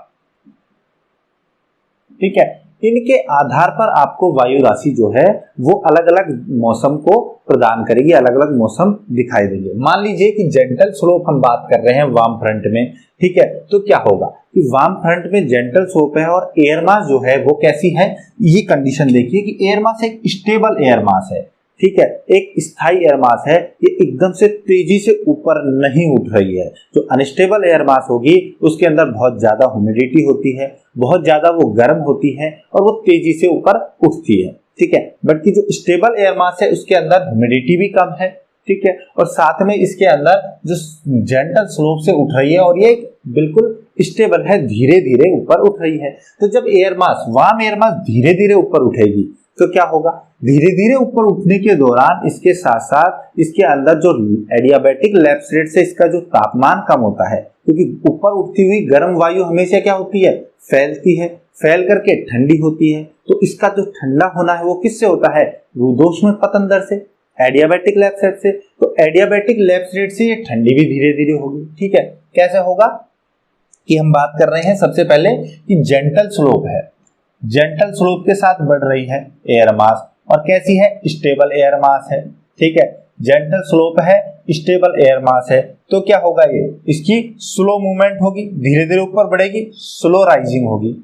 ठीक है। इनके आधार पर आपको वायु राशि जो है वो अलग अलग मौसम को प्रदान करेगी, अलग अलग मौसम दिखाई देंगे। मान लीजिए कि जेंटल स्लोप हम बात कर रहे हैं वार्म फ्रंट में, ठीक है। तो क्या होगा कि वार्म फ्रंट में जेंटल स्लोप है और एयर मास जो है वो कैसी है, ये कंडीशन देखिए कि एयर मास एक स्टेबल एयर मास है, ठीक है, एक स्थायी एयर मास है, ये एकदम से तेजी से ऊपर नहीं उठ रही है। जो अनस्टेबल एयर मास होगी उसके अंदर बहुत ज्यादा ह्यूमिडिटी होती है, बहुत ज्यादा वो गर्म होती है और वो तेजी से ऊपर उठती है, ठीक है। बल्कि जो स्टेबल एयर मास है उसके अंदर ह्यूमिडिटी भी कम है, ठीक है, और साथ में इसके अंदर जो जेंटल स्लोप से उठ रही है और ये बिल्कुल स्टेबल है, धीरे धीरे ऊपर उठ रही है। तो जब air mass, warm air mass धीरे धीरे ऊपर उठेगी तो क्या होगा, धीरे धीरे ऊपर उठने के दौरान इसके साथ साथ इसके अंदर जो एडियाबैटिक लैप्स रेट से इसका जो तापमान कम होता है, क्योंकि ऊपर उठती हुई गर्म वायु हमेशा क्या होती है, फैलती है, फैल करके ठंडी होती है। तो इसका जो ठंडा होना है वो किससे होता है, रुद्धोष्म पतन दर से, एडियाबैटिक लैप्स रेट से। तो एडियाबैटिक लैप्स रेट से ये ठंडी भी धीरे धीरे होगी, ठीक है। कैसे होगा कि हम बात कर रहे हैं सबसे पहले कि जेंटल स्लोप है, जेंटल स्लोप के साथ बढ़ रही है एयर मास और कैसी है, स्टेबल एयर मास है, ठीक है। जेंटल स्लोप है, स्टेबल एयर मास है, तो क्या होगा, ये इसकी स्लो मूवमेंट होगी, धीरे धीरे ऊपर बढ़ेगी, स्लो राइजिंग होगी,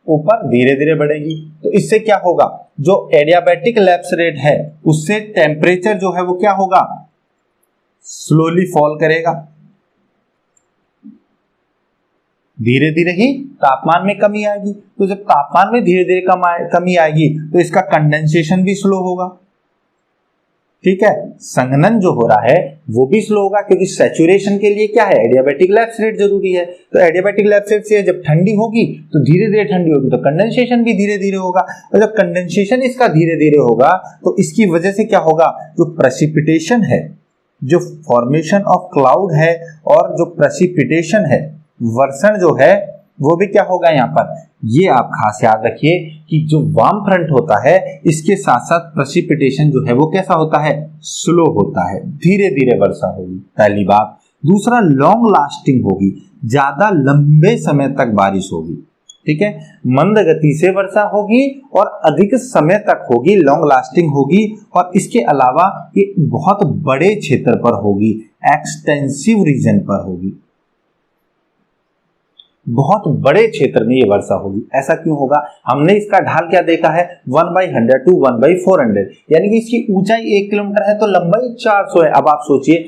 ऊपर धीरे धीरे बढ़ेगी। तो इससे क्या होगा, जो एडियाबैटिक लैप्स रेट है उससे टेम्परेचर जो है वो क्या होगा, स्लोली फॉल करेगा, धीरे धीरे ही तापमान में कमी आएगी। तो जब तापमान में धीरे धीरे कमी आएगी तो इसका कंडेंसेशन भी स्लो होगा, ठीक है। संघनन जो हो रहा है वो भी स्लो होगा, क्योंकि सैचुरेशन के लिए क्या है, एडियाबैटिक लैप्स रेट जरूरी है। तो एडियाबैटिक लैप्स रेट से जब ठंडी होगी तो धीरे धीरे ठंडी होगी, तो कंडेंसेशन भी धीरे धीरे होगा। और जब कंडेंसेशन इसका धीरे धीरे होगा तो इसकी वजह से क्या होगा, जो प्रेसिपिटेशन है, जो फॉर्मेशन ऑफ क्लाउड है और जो प्रेसिपिटेशन है, वर्षण जो है वो भी क्या होगा यहाँ पर। ये आप खास याद रखिए कि जो वार्म फ्रंट होता है इसके साथ साथ प्रेसिपिटेशन जो है वो कैसा होता है, स्लो होता है, धीरे धीरे वर्षा होगी, पहली बात। दूसरा, लॉन्ग लास्टिंग होगी, ज्यादा लंबे समय तक बारिश होगी, ठीक है। मंद गति से वर्षा होगी और अधिक समय तक होगी, लॉन्ग लास्टिंग होगी। और इसके अलावा ये बहुत बड़े क्षेत्र पर होगी, एक्सटेंसिव रीजन पर होगी, बहुत बड़े क्षेत्र में ये वर्षा होगी। ऐसा क्यों होगा, हमने इसका ढाल क्या देखा है, 1/100 to 1/400, यानी कि इसकी ऊंचाई 1 किलोमीटर है तो लंबाई 400 है। अब आप सोचिए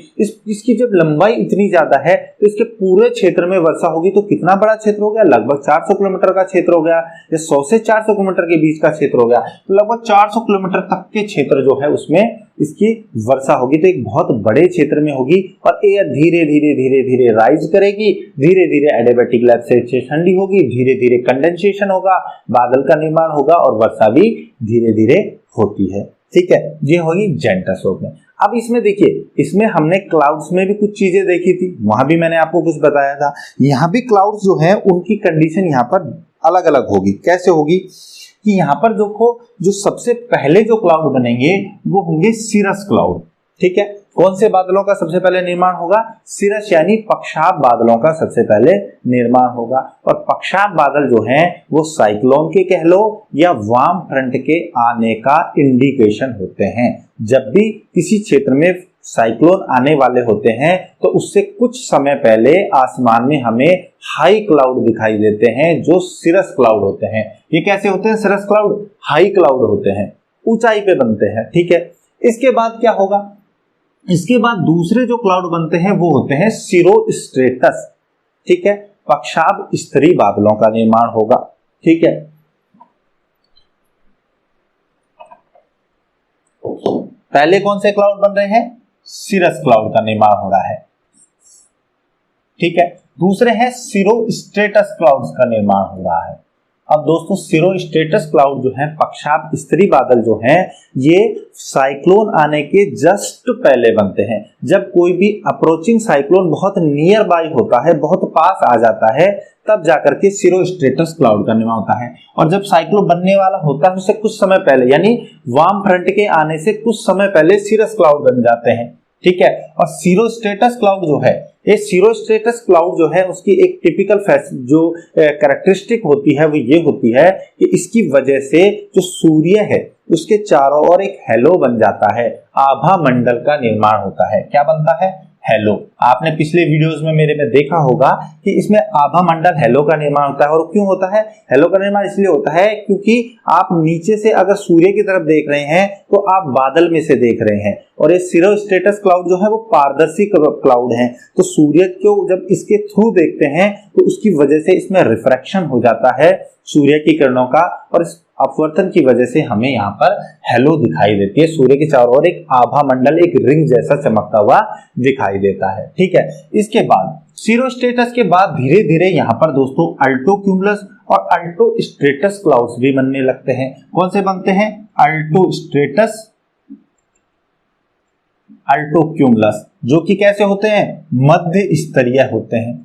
इसकी जब लंबाई इतनी ज्यादा है तो इसके पूरे क्षेत्र में वर्षा होगी तो कितना बड़ा क्षेत्र हो गया, लगभग 400 किलोमीटर का क्षेत्र हो गया, या 100 से 400 किलोमीटर के बीच का क्षेत्र हो गया, तो लगभग 400 किलोमीटर तक के क्षेत्र जो है उसमें इसकी वर्षा होगी। तो एक बहुत बड़े क्षेत्र में होगी और एयर धीरे धीरे धीरे धीरे राइज करेगी, धीरे धीरे एडियाबैटिक लैप्स से ठंडी होगी, धीरे धीरे कंडेंसेशन होगा, बादल का निर्माण होगा और वर्षा भी धीरे धीरे होती है, ठीक है। ये होगी जेंटल स्लोप में। अब इसमें देखिए, इसमें हमने क्लाउड्स में भी कुछ चीजें देखी थी, वहां भी मैंने आपको कुछ बताया था। यहाँ भी क्लाउड्स जो है उनकी कंडीशन यहाँ पर अलग अलग होगी। कैसे होगी कि यहाँ पर जो सबसे पहले जो क्लाउड बनेंगे वो होंगे सिरस क्लाउड, ठीक है। कौन से बादलों का सबसे पहले निर्माण होगा, सिरस यानी पक्षाप बादलों का सबसे पहले निर्माण होगा। और पक्षाप बादल जो हैं वो साइक्लोन के कह लो या वार्म फ्रंट के आने का इंडिकेशन होते हैं। जब भी किसी क्षेत्र में साइक्लोन आने वाले होते हैं तो उससे कुछ समय पहले आसमान में हमें हाई क्लाउड दिखाई देते हैं जो सिरस क्लाउड होते हैं। ये कैसे होते हैं, सिरस क्लाउड हाई क्लाउड होते हैं, ऊंचाई पे बनते हैं, ठीक है। इसके बाद क्या होगा, इसके बाद दूसरे जो क्लाउड बनते हैं वो होते हैं सिरोस्ट्रेटस, ठीक है। पक्षाभ स्तरीय बादलों का निर्माण होगा। ठीक है, पहले कौन से क्लाउड बन रहे हैं? सिरस क्लाउड का निर्माण हो रहा है। ठीक है, दूसरे हैं सिरोस्ट्रेटस क्लाउड्स का निर्माण हो रहा है। अब दोस्तों सिरोस्ट्रेटस क्लाउड जो है, पक्षाभ स्तरीय बादल जो हैं, ये साइक्लोन आने के जस्ट पहले बनते हैं। जब कोई भी अप्रोचिंग साइक्लोन बहुत नियर बाई होता है, बहुत पास आ जाता है, तब जाकर के सिरोस्ट्रेटस क्लाउड का निर्माण होता है। और जब साइक्लोन बनने वाला होता है उससे कुछ समय पहले, यानी वार्म फ्रंट के आने से कुछ समय पहले सिरस क्लाउड बन जाते हैं। ठीक है, और सिरोस्ट्रेटस क्लाउड जो है, ये सिरोस्ट्रेटस क्लाउड जो है उसकी एक टिपिकल जो कैरेक्टरिस्टिक होती है वो ये होती है कि इसकी वजह से जो सूर्य है उसके चारों ओर एक हेलो बन जाता है, आभा मंडल का निर्माण होता है। क्या बनता है? हेलो। आपने पिछले वीडियोस में मेरे में देखा होगा कि इसमें आभा मंडल हेलो का निर्माण होता है। और क्यों होता है? हेलो का निर्माण इसलिए होता है क्योंकि आप नीचे से अगर सूर्य की तरफ देख रहे हैं तो आप बादल में से देख रहे हैं, और ये सिरोस्ट्रेटस क्लाउड जो है वो पारदर्शी क्लाउड है, तो सूर्य को जब इसके थ्रू देखते हैं तो उसकी वजह से इसमें रिफ्रैक्शन हो जाता है सूर्य की किरणों का, और इस अपवर्तन की वजह से हमें यहाँ पर हेलो दिखाई देती है। सूर्य के चारों ओर एक आभा मंडल, एक रिंग जैसा चमकता हुआ दिखाई देता है। ठीक है, इसके बाद सिरोस्ट्रेटस के बाद धीरे धीरे यहाँ पर दोस्तों अल्टोक्यूमुलस और अल्टोस्ट्रेटस क्लाउड्स भी बनने लगते हैं। कौन से बनते हैं? अल्टोस्ट्रेटस, अल्टोक्यूमुलस, जो कि कैसे होते हैं? मध्य स्तरीय होते हैं।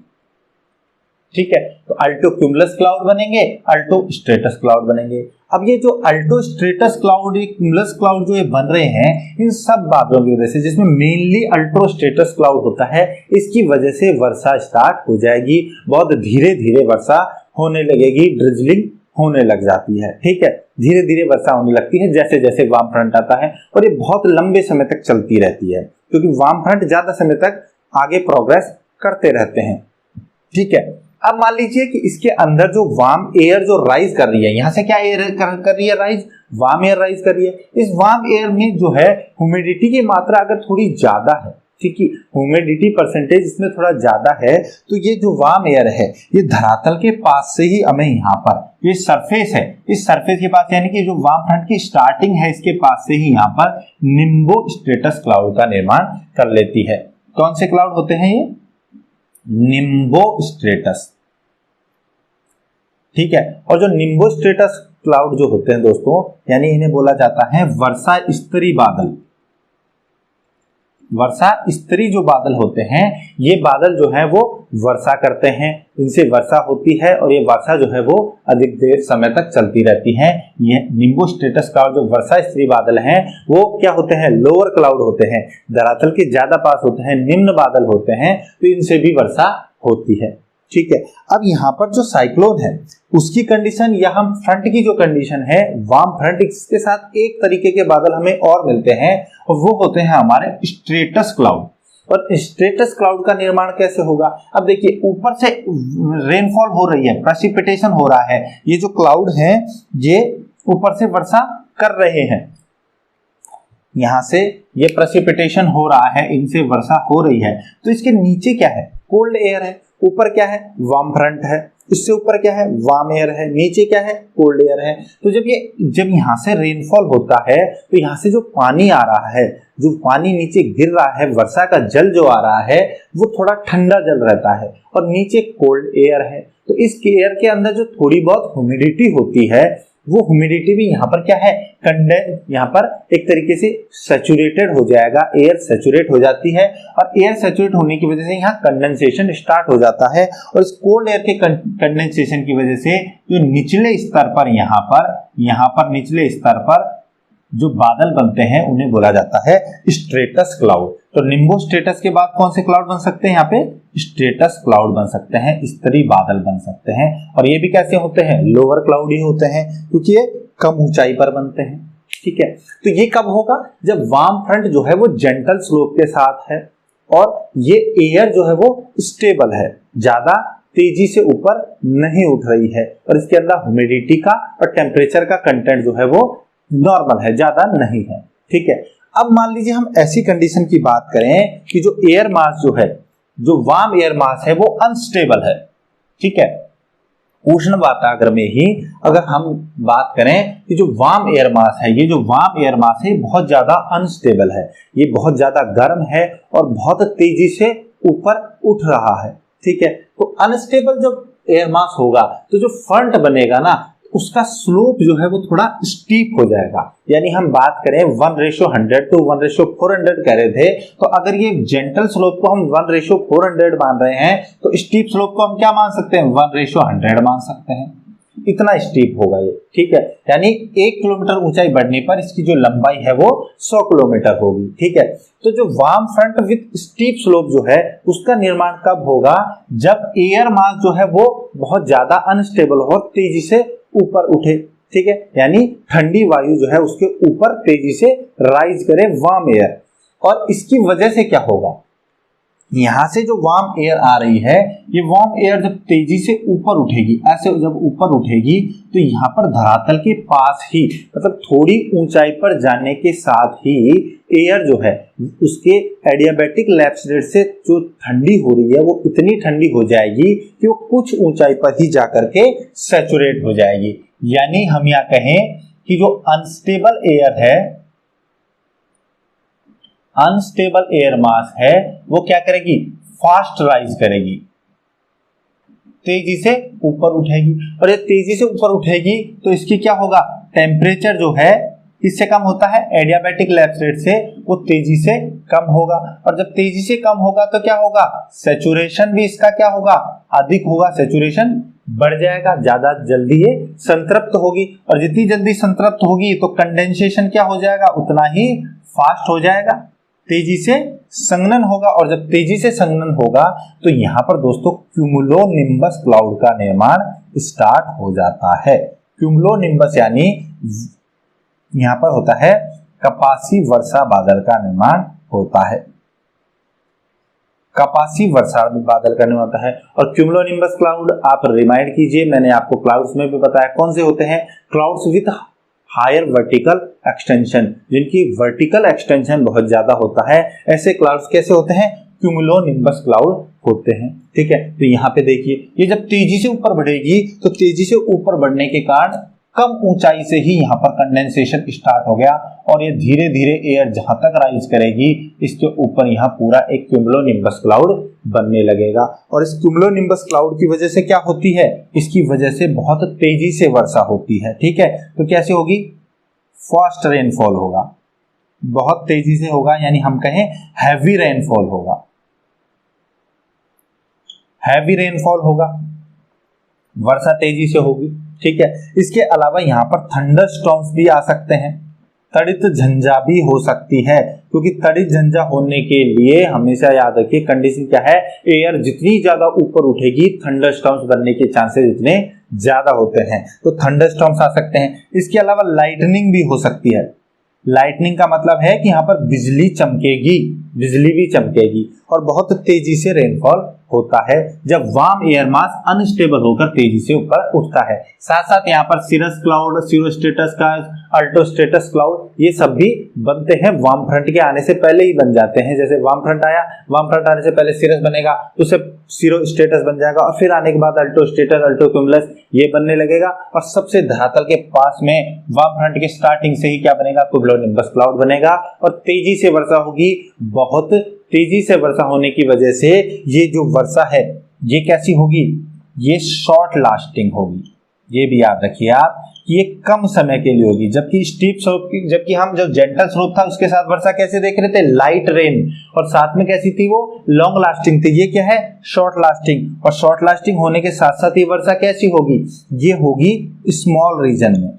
ठीक है, तो अल्टोक्यूमुलस क्लाउड बनेंगे, अल्टोस्ट्रेटस क्लाउड बनेंगे। अब ये जो अल्टोस्ट्रेटस क्लाउड, क्यूमुलस क्लाउड जो ये बन रहे हैं, इन सब बादलों की वजह से, जिसमें मेनली अल्टोस्ट्रेटस क्लाउड होता है, इसकी वजह से वर्षा स्टार्ट हो जाएगी। बहुत धीरे धीरे वर्षा होने लगेगी, ड्रिजलिंग होने लग जाती है। ठीक है, धीरे धीरे वर्षा होने लगती है जैसे जैसे वार्म फ्रंट आता है, और ये बहुत लंबे समय तक चलती रहती है क्योंकि वार्म फ्रंट ज्यादा समय तक आगे प्रोग्रेस करते रहते हैं। ठीक है, अब मान लीजिए कि इसके अंदर जो वार्म एयर जो राइज कर रही है, यहां से क्या एयर कर रही है? राइज, वार्म एयर राइज कर रही है। इस वार्म एयर में जो है ह्यूमिडिटी की मात्रा अगर थोड़ी ज्यादा है, ठीक है, ह्यूमिडिटी परसेंटेज इसमें थोड़ा ज्यादा है, तो ये जो वार्म एयर है ये धरातल के पास से ही हमें यहाँ पर, ये सरफेस है, इस सरफेस के पास, यानी कि जो वार्म फ्रंट की स्टार्टिंग है इसके पास से ही यहाँ पर निम्बोस्ट्रेटस क्लाउड का निर्माण कर लेती है। कौन से क्लाउड होते हैं ये? निम्बोस्ट्रेटस। ठीक है, और जो निम्बोस्ट्रेटस क्लाउड जो होते हैं दोस्तों, यानी इन्हें बोला जाता है वर्षा स्तरीय बादल। वर्षा स्तरीय जो बादल होते हैं, ये बादल जो है वो वर्षा करते हैं, इनसे वर्षा होती है, और ये वर्षा जो है वो अधिक देर समय तक चलती रहती है। ये निम्बोस्ट्रेटस क्लाउड जो वर्षा स्तरीय बादल हैं, वो क्या होते हैं? लोअर क्लाउड होते हैं, धरातल के ज्यादा पास होते हैं, निम्न बादल होते हैं, तो इनसे भी वर्षा होती है। ठीक है, अब यहाँ पर जो साइक्लोन है उसकी कंडीशन, या हम फ्रंट की जो कंडीशन है, वार्म फ्रंट, इसके साथ एक तरीके के बादल हमें और मिलते हैं, और वो होते हैं हमारे स्ट्रेटस क्लाउड। और स्ट्रेटस क्लाउड का निर्माण कैसे होगा? अब देखिए, ऊपर से रेनफॉल हो रही है, प्रेसिपिटेशन हो रहा है, ये जो क्लाउड है ये ऊपर से वर्षा कर रहे हैं, यहां से ये प्रेसिपिटेशन हो रहा है, इनसे वर्षा हो रही है, तो इसके नीचे क्या है? कोल्ड एयर है, ऊपर क्या है? वार्म फ्रंट है, इससे ऊपर क्या है? वार्म एयर है, नीचे क्या है? कोल्ड एयर है। तो जब यहाँ से रेनफॉल होता है तो यहाँ से जो पानी आ रहा है, जो पानी नीचे गिर रहा है, वर्षा का जल जो आ रहा है, वो थोड़ा ठंडा जल रहता है, और नीचे कोल्ड एयर है, तो इस एयर के अंदर जो थोड़ी बहुत ह्यूमिडिटी होती है, वो ह्यूमिडिटी भी यहाँ पर क्या है? यहाँ पर एक तरीके से सैचुरेटेड हो जाएगा, एयर सैचुरेट हो जाती है, और एयर सैचुरेट होने की वजह से यहाँ कंडेंसेशन स्टार्ट हो जाता है, और इस कोल्ड एयर के कंडेंसेशन की वजह से जो निचले स्तर पर यहाँ पर निचले स्तर पर जो बादल बनते हैं उन्हें बोला जाता है स्ट्रेटस क्लाउड। तो निम्बोस्ट्रेटस के बाद कौन से क्लाउड बन सकते हैं? यहाँ पे स्ट्रेटस क्लाउड बन सकते हैं, स्तरीय बादल बन सकते हैं, और ये भी कैसे होते हैं? लोअर क्लाउड ही होते हैं, क्योंकि ये कम ऊंचाई पर बनते हैं। ठीक है, तो ये कब होगा? जब वार्म फ्रंट जो है वो जेंटल स्लोप के साथ है, और ये एयर जो है वो स्टेबल है, ज्यादा तेजी से ऊपर नहीं उठ रही है, और इसके अंदर ह्यूमिडिटी का और टेम्परेचर का कंटेंट जो है वो नॉर्मल है, ज्यादा नहीं है। ठीक है, अब मान लीजिए हम ऐसी कंडीशन की बात करें कि जो एयर मास जो है, जो वार्म एयर मास है वो अनस्टेबल है। ठीक है। उष्ण वातावरण में ही अगर हम बात करें कि जो वार्म एयर मास है, ये जो वार्म एयर मास है बहुत ज्यादा अनस्टेबल है, ये बहुत ज्यादा गर्म है और बहुत तेजी से ऊपर उठ रहा है, ठीक है। तो अनस्टेबल जब एयर मास होगा तो जो फ्रंट बनेगा ना उसका स्लोप जो है वो थोड़ा स्टीप हो जाएगा। यानी हम बात करें 1:100 to 1:400 कह रहे थे, तो अगर ये जेंटल स्लोप को हम 1:400 मान रहे हैं तो स्टीप स्लोप को हम क्या मान सकते हैं, 1:100 मान सकते हैं। इतना स्टीप होगा ये, ठीक है। यानी 1 किलोमीटर ऊंचाई बढ़ने पर इसकी जो लंबाई है वो 100 किलोमीटर होगी, ठीक है। तो जो warm front with steep slope जो है उसका निर्माण कब होगा, जब एयर मास जो है वो बहुत ज्यादा अनस्टेबल हो, तेजी से ऊपर उठे, ठीक है। यानी ठंडी वायु जो है उसके ऊपर तेजी से राइज करे वार्म एयर। और इसकी वजह से क्या होगा, यहां से जो वार्म एयर आ रही है, ये वार्म एयर जब तेजी से ऊपर उठेगी, ऐसे जब ऊपर उठेगी तो यहाँ पर धरातल के पास ही, मतलब थोड़ी ऊंचाई पर जाने के साथ ही एयर जो है उसके एडियाबैटिक लैप्स रेट से जो ठंडी हो रही है वो इतनी ठंडी हो जाएगी कि वो कुछ ऊंचाई पर ही जाकर के सैचुरेट हो जाएगी। यानी हम यहाँ कहें कि जो अनस्टेबल एयर है, अनस्टेबल एयर मास है, वो क्या करेगी, फास्ट राइज करेगी, तेजी से ऊपर उठेगी। और ये तेजी से ऊपर उठेगी तो इसकी क्या होगा, टेम्परेचर जो है इससे कम होता है, एडियाबैटिक लैप्स रेट से वो तेजी से कम होगा। और जब तेजी से कम होगा तो क्या होगा, सैचुरेशन भी इसका क्या होगा, अधिक होगा, सैचुरेशन बढ़ जाएगा, ज्यादा जल्दी ये संतृप्त होगी। और जितनी जल्दी संतृप्त होगी तो कंडेंसेशन क्या हो जाएगा, उतना ही फास्ट हो जाएगा, तेजी से संघनन होगा। और जब तेजी से संघनन होगा तो यहाँ पर दोस्तों क्यूमुलोनिम्बस क्लाउड का निर्माण स्टार्ट हो जाता है। क्यूमुलोनिम्बस यानी यहाँ पर होता है कपासी वर्षा बादल का निर्माण होता है, कपासी वर्षा बादल का निर्माण होता है। और क्यूमुलोनिम्बस क्लाउड आप रिमाइंड कीजिए, मैंने आपको क्लाउड्स में भी बताया कौन से होते हैं, clouds with higher vertical extension, जिनकी वर्टिकल एक्सटेंशन बहुत ज्यादा होता है, ऐसे क्लाउड्स कैसे होते हैं, क्यूमुलोनिम्बस क्लाउड होते हैं, ठीक है। तो यहाँ पे देखिए ये जब तेजी से ऊपर बढ़ेगी तो तेजी से ऊपर बढ़ने के कारण कम ऊंचाई से ही यहाँ पर कंडेंसेशन स्टार्ट हो गया और ये धीरे धीरे एयर जहां तक राइज करेगी इसके ऊपर यहाँ पूरा एक क्यूमुलोनिम्बस क्लाउड बनने लगेगा। और इस क्यूमुलोनिम्बस क्लाउड की वजह से क्या होती है, इसकी वजह से बहुत तेजी से वर्षा होती है, ठीक है। तो कैसे होगी, फास्ट रेनफॉल होगा, बहुत तेजी से होगा, यानी हम कहें हैवी रेनफॉल होगा, हैवी रेनफॉल होगा, वर्षा तेजी से होगी, ठीक है। इसके अलावा यहाँ पर थंडर स्टॉर्म्स भी आ सकते हैं, तड़ित झंझा भी हो सकती है, क्योंकि तड़ित झंझा होने के लिए हमेशा याद रखिए कंडीशन क्या है, एयर जितनी ज्यादा ऊपर उठेगी थंडर स्टॉर्म्स बनने के चांसेस इतने ज्यादा होते हैं, तो थंडर स्टॉर्म्स आ सकते हैं। इसके अलावा लाइटनिंग भी हो सकती है। लाइटनिंग का मतलब है कि यहाँ पर बिजली चमकेगी, बिजली भी चमकेगी और बहुत तेजी से रेनफॉल होता है जब वार्म एयर मास अनस्टेबल होकर तेजी से ऊपर उठता है। साथ साथ यहाँ पर सिरस क्लाउड, सिरोस्ट्रेटस का, अल्टोस्ट्रेटस क्लाउड, ये सब भी बनते हैं वार्म फ्रंट के आने से पहले ही बन जाते हैं। जैसे वार्म फ्रंट आया, वार्म फ्रंट आने से पहले सिरस बनेगा तो उसे सिरोस्ट्रेटस बन जाएगा और फिर आने के बाद अल्टोस्ट्रेटस, अल्टोक्यूमुलस ये बनने लगेगा। और सबसे धरातल के पास में वार्म फ्रंट के स्टार्टिंग से ही क्या बनेगा, क्यूमुलोनिम्बस क्लाउड बनेगा और तेजी से वर्षा होगी। बहुत तेजी से वर्षा होने की वजह से ये जो वर्षा है ये कैसी होगी, ये शॉर्ट लास्टिंग होगी। ये भी याद रखिए आप कि ये कम समय के लिए होगी, जबकि स्टीप स्लोप की, जबकि हम जो जेंटल स्लोप था उसके साथ वर्षा कैसे देख रहे थे, लाइट रेन, और साथ में कैसी थी वो, लॉन्ग लास्टिंग थी। ये क्या है, शॉर्ट लास्टिंग। और शॉर्ट लास्टिंग होने के साथ साथ ये वर्षा कैसी होगी, ये होगी स्मॉल रीजन में,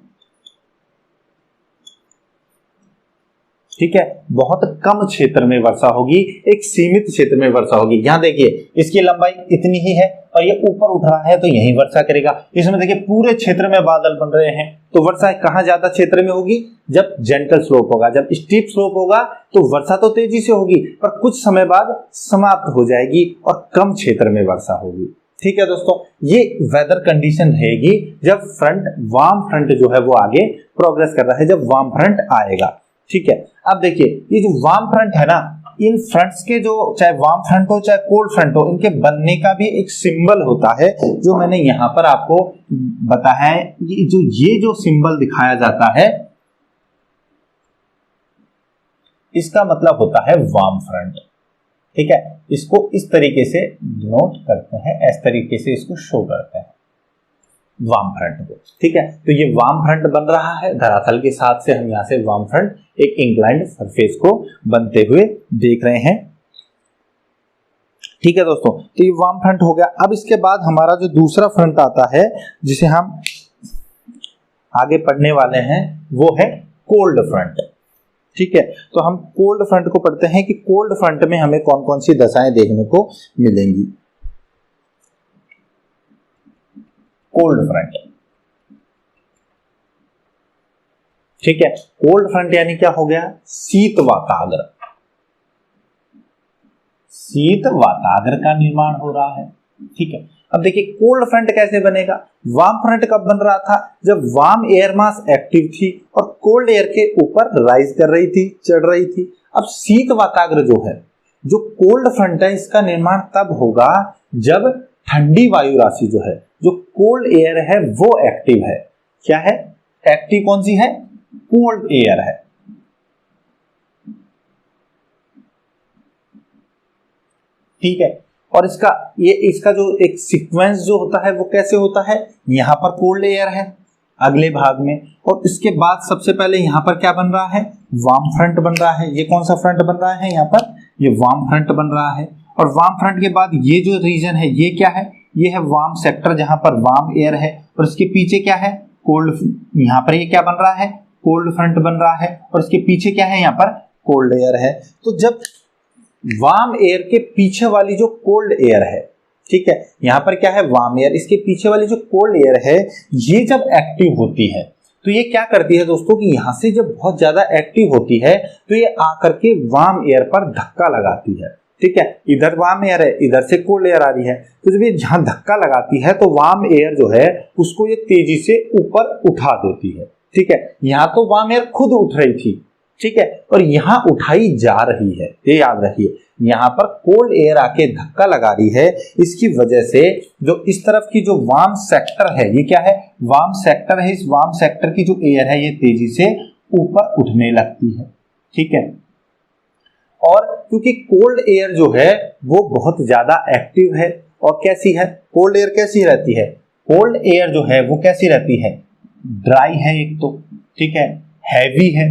ठीक है। बहुत कम क्षेत्र में वर्षा होगी, एक सीमित क्षेत्र में वर्षा होगी। यहाँ देखिए इसकी लंबाई इतनी ही है और ये ऊपर उठ रहा है तो यही वर्षा करेगा। इसमें देखिए पूरे क्षेत्र में बादल बन रहे हैं, तो वर्षा कहाँ ज्यादा क्षेत्र में होगी, जब जेंटल स्लोप होगा। जब स्टीप स्लोप होगा तो वर्षा तो तेजी से होगी पर कुछ समय बाद समाप्त हो जाएगी और कम क्षेत्र में वर्षा होगी, ठीक है दोस्तों। ये वेदर कंडीशन रहेगी जब फ्रंट, वार्म फ्रंट जो है वो आगे प्रोग्रेस कर रहा है, जब वार्म फ्रंट आएगा, ठीक है। अब देखिए ये जो वार्म फ्रंट है ना, इन फ्रंट्स के जो चाहे वार्म फ्रंट हो चाहे कोल्ड फ्रंट हो, इनके बनने का भी एक सिंबल होता है जो मैंने यहाँ पर आपको बताया है। ये जो सिंबल दिखाया जाता है इसका मतलब होता है वार्म फ्रंट। ठीक है, इसको इस तरीके से नोट करते हैं, इस तरीके से इसको शो करते हैं वार्म फ्रंट को। ठीक है, तो ये वार्म फ्रंट बन रहा है धरातल के साथ से, हम यहाँ से वार्म फ्रंट एक इंक्लाइंड सरफेस को बनते हुए देख रहे हैं। ठीक है दोस्तों, तो ये वार्म फ्रंट हो गया। अब इसके बाद हमारा जो दूसरा फ्रंट आता है जिसे हम आगे पढ़ने वाले हैं वो है कोल्ड फ्रंट। ठीक है, तो हम कोल्ड फ्रंट को पढ़ते हैं कि कोल्ड फ्रंट में हमें कौन कौन सी दशाएं देखने को मिलेंगी। कोल्ड फ्रंट, ठीक है, कोल्ड फ्रंट यानी क्या हो गया, शीत वाताग्र। शीत वाताग्र का निर्माण हो रहा है। ठीक है, अब देखिए कोल्ड फ्रंट कैसे बनेगा। वार्म फ्रंट कब बन रहा था, जब वार्म एयर मास एक्टिव थी और कोल्ड एयर के ऊपर राइज कर रही थी, चढ़ रही थी। अब शीत वाताग्र जो है, जो कोल्ड फ्रंट है, इसका निर्माण तब होगा जब ठंडी वायु राशि जो है, जो कोल्ड एयर है वो एक्टिव है। क्या है एक्टिव, कौन सी है, कोल्ड एयर है। ठीक है, और इसका जो एक सीक्वेंस जो होता है वो कैसे होता है, यहां पर कोल्ड एयर है अगले भाग में, और इसके बाद सबसे पहले यहां पर क्या बन रहा है, वार्म फ्रंट बन रहा है। ये कौन सा फ्रंट बन रहा है, यहाँ पर ये वार्म फ्रंट बन रहा है। और वार्म फ्रंट के बाद ये जो रीजन है ये क्या है, ये है वार्म सेक्टर जहां पर वार्म एयर है, और इसके पीछे क्या है, कोल्ड। यहाँ पर ये क्या बन रहा है, कोल्ड फ्रंट बन रहा है, और इसके पीछे क्या है, यहाँ पर कोल्ड एयर है। तो जब वार्म एयर के पीछे वाली जो कोल्ड एयर है, ठीक है, यहां पर क्या है वार्म एयर, इसके पीछे वाली जो कोल्ड एयर है, ये जब एक्टिव होती है तो ये क्या करती है दोस्तों कि यहां से जब बहुत ज्यादा एक्टिव होती है तो ये आकर के वार्म एयर पर धक्का लगाती है। ठीक है, इधर वार्म एयर है, इधर से कोल्ड एयर आ रही है, तो जब ये जहां धक्का लगाती है तो वार्म एयर जो है उसको ये तेजी से ऊपर उठा देती है। ठीक है, यहाँ तो वार्म एयर खुद उठ रही थी, ठीक है, और यहां उठाई जा रही है, ये याद रखिए, यहां पर कोल्ड एयर आके धक्का लगा रही है। इसकी वजह से जो इस तरफ की जो वार्म सेक्टर है, ये क्या है, वार्म सेक्टर है, इस वार्म सेक्टर की जो एयर है ये तेजी से ऊपर उठने लगती है। ठीक है, और क्योंकि कोल्ड एयर जो है वो बहुत ज्यादा एक्टिव है, और कैसी है, कोल्ड एयर कैसी रहती है, कोल्ड एयर जो है वो कैसी रहती है, ड्राई है एक तो, ठीक है, हैवी है,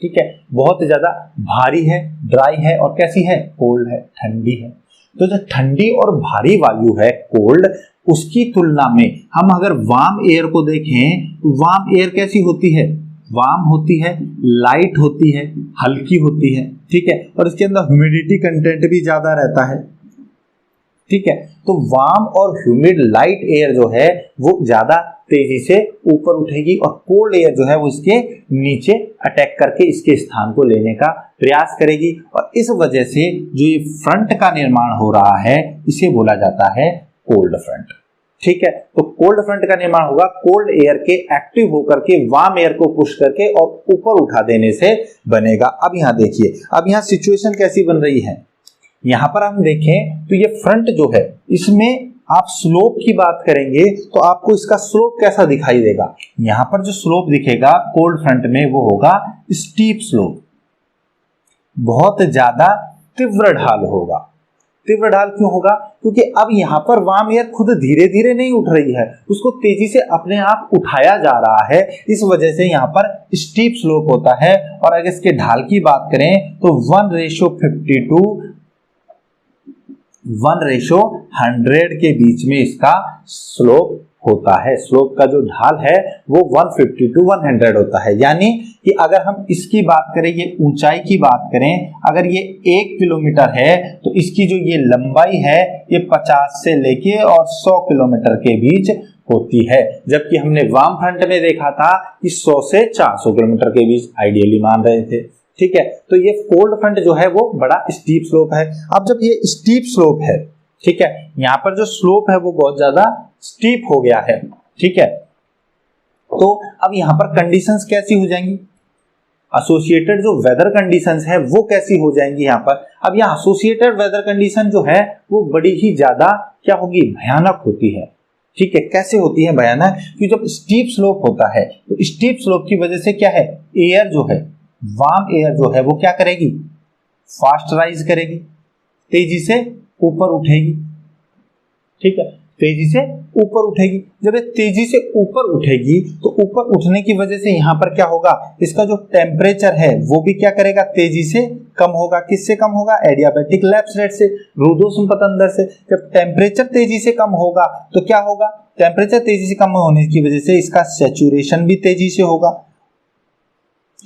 ठीक है, बहुत ज्यादा भारी है, ड्राई है, और कैसी है, कोल्ड है, ठंडी है। तो जो ठंडी और भारी वायु है कोल्ड, उसकी तुलना में हम अगर वार्म एयर को देखें तो वार्म एयर कैसी होती है, वार्म होती है, लाइट होती है, हल्की होती है। ठीक है, और इसके अंदर ह्यूमिडिटी कंटेंट भी ज्यादा रहता है। ठीक है, तो वार्म और ह्यूमिड लाइट एयर जो है वो ज्यादा तेजी से ऊपर उठेगी, और कोल्ड एयर जो है वो इसके नीचे अटैक करके इसके स्थान को लेने का प्रयास करेगी, और इस वजह से जो ये फ्रंट का निर्माण हो रहा है इसे बोला जाता है कोल्ड फ्रंट। ठीक है, तो कोल्ड फ्रंट का निर्माण होगा कोल्ड एयर के एक्टिव होकर के वार्म एयर को पुश करके और ऊपर उठा देने से बनेगा। अब यहाँ देखिए, अब यहाँ सिचुएशन कैसी बन रही है, यहां पर हम देखें तो ये फ्रंट जो है इसमें आप स्लोप की बात करेंगे तो आपको इसका स्लोप कैसा दिखाई देगा, यहां पर जो स्लोप दिखेगा कोल्ड फ्रंट में वो होगा स्टीप स्लोप, बहुत ज्यादा तीव्र ढाल होगा। तीव्र ढाल क्यों होगा, क्योंकि अब यहां पर वार्म एयर खुद धीरे धीरे नहीं उठ रही है, उसको तेजी से अपने आप उठाया जा रहा है, इस वजह से यहां पर स्टीप स्लोप होता है। और अगर इसके ढाल की बात करें तो 1:52 1:100 के बीच में इसका स्लोप होता है। स्लोप का जो ढाल है वो 150 होता है, यानी कि अगर हम इसकी बात करें, ये ऊंचाई की बात करें, अगर ये 1 किलोमीटर है तो इसकी जो ये लंबाई है ये 50 से लेके और 100 किलोमीटर के बीच होती है, जबकि हमने वार्म फ्रंट में देखा था कि 100 से 400 किलोमीटर के बीच आइडियली मान रहे थे। ठीक है, तो ये कोल्ड फ्रंट जो है वो बड़ा स्टीप स्लोप है। अब जब ये स्टीप स्लोप है, ठीक है, यहाँ पर जो स्लोप है वो बहुत ज्यादा स्टीप हो गया है। ठीक है, तो अब यहाँ पर कंडीशंस कैसी हो जाएंगी, एसोसिएटेड जो वेदर कंडीशंस है वो कैसी हो जाएंगी यहाँ पर। अब यहाँ एसोसिएटेड वेदर कंडीशन जो है वो बड़ी ही ज्यादा क्या होगी, भयानक होती है। ठीक है, कैसे होती है भयानक, कि जब स्टीप स्लोप होता है तो स्टीप स्लोप की वजह से क्या है, एयर जो है, वार्म एयर जो है वो क्या करेगी, फास्ट राइज करेगी, तेजी से ऊपर उठेगी। ठीक है, तेजी से ऊपर उठेगी। जब ये तेजी से ऊपर उठेगी तो ऊपर उठने की वजह से यहाँ पर क्या होगा, इसका जो टेम्परेचर है वो भी क्या करेगा, तेजी से कम होगा। किससे कम होगा, एडियाबैटिक लैप्स रेट से, रुद्धोष्म पतंदर से। जब टेम्परेचर तेजी से कम होगा तो क्या होगा, टेम्परेचर तेजी से कम होने की वजह से इसका सैचुरेशन भी तेजी से होगा।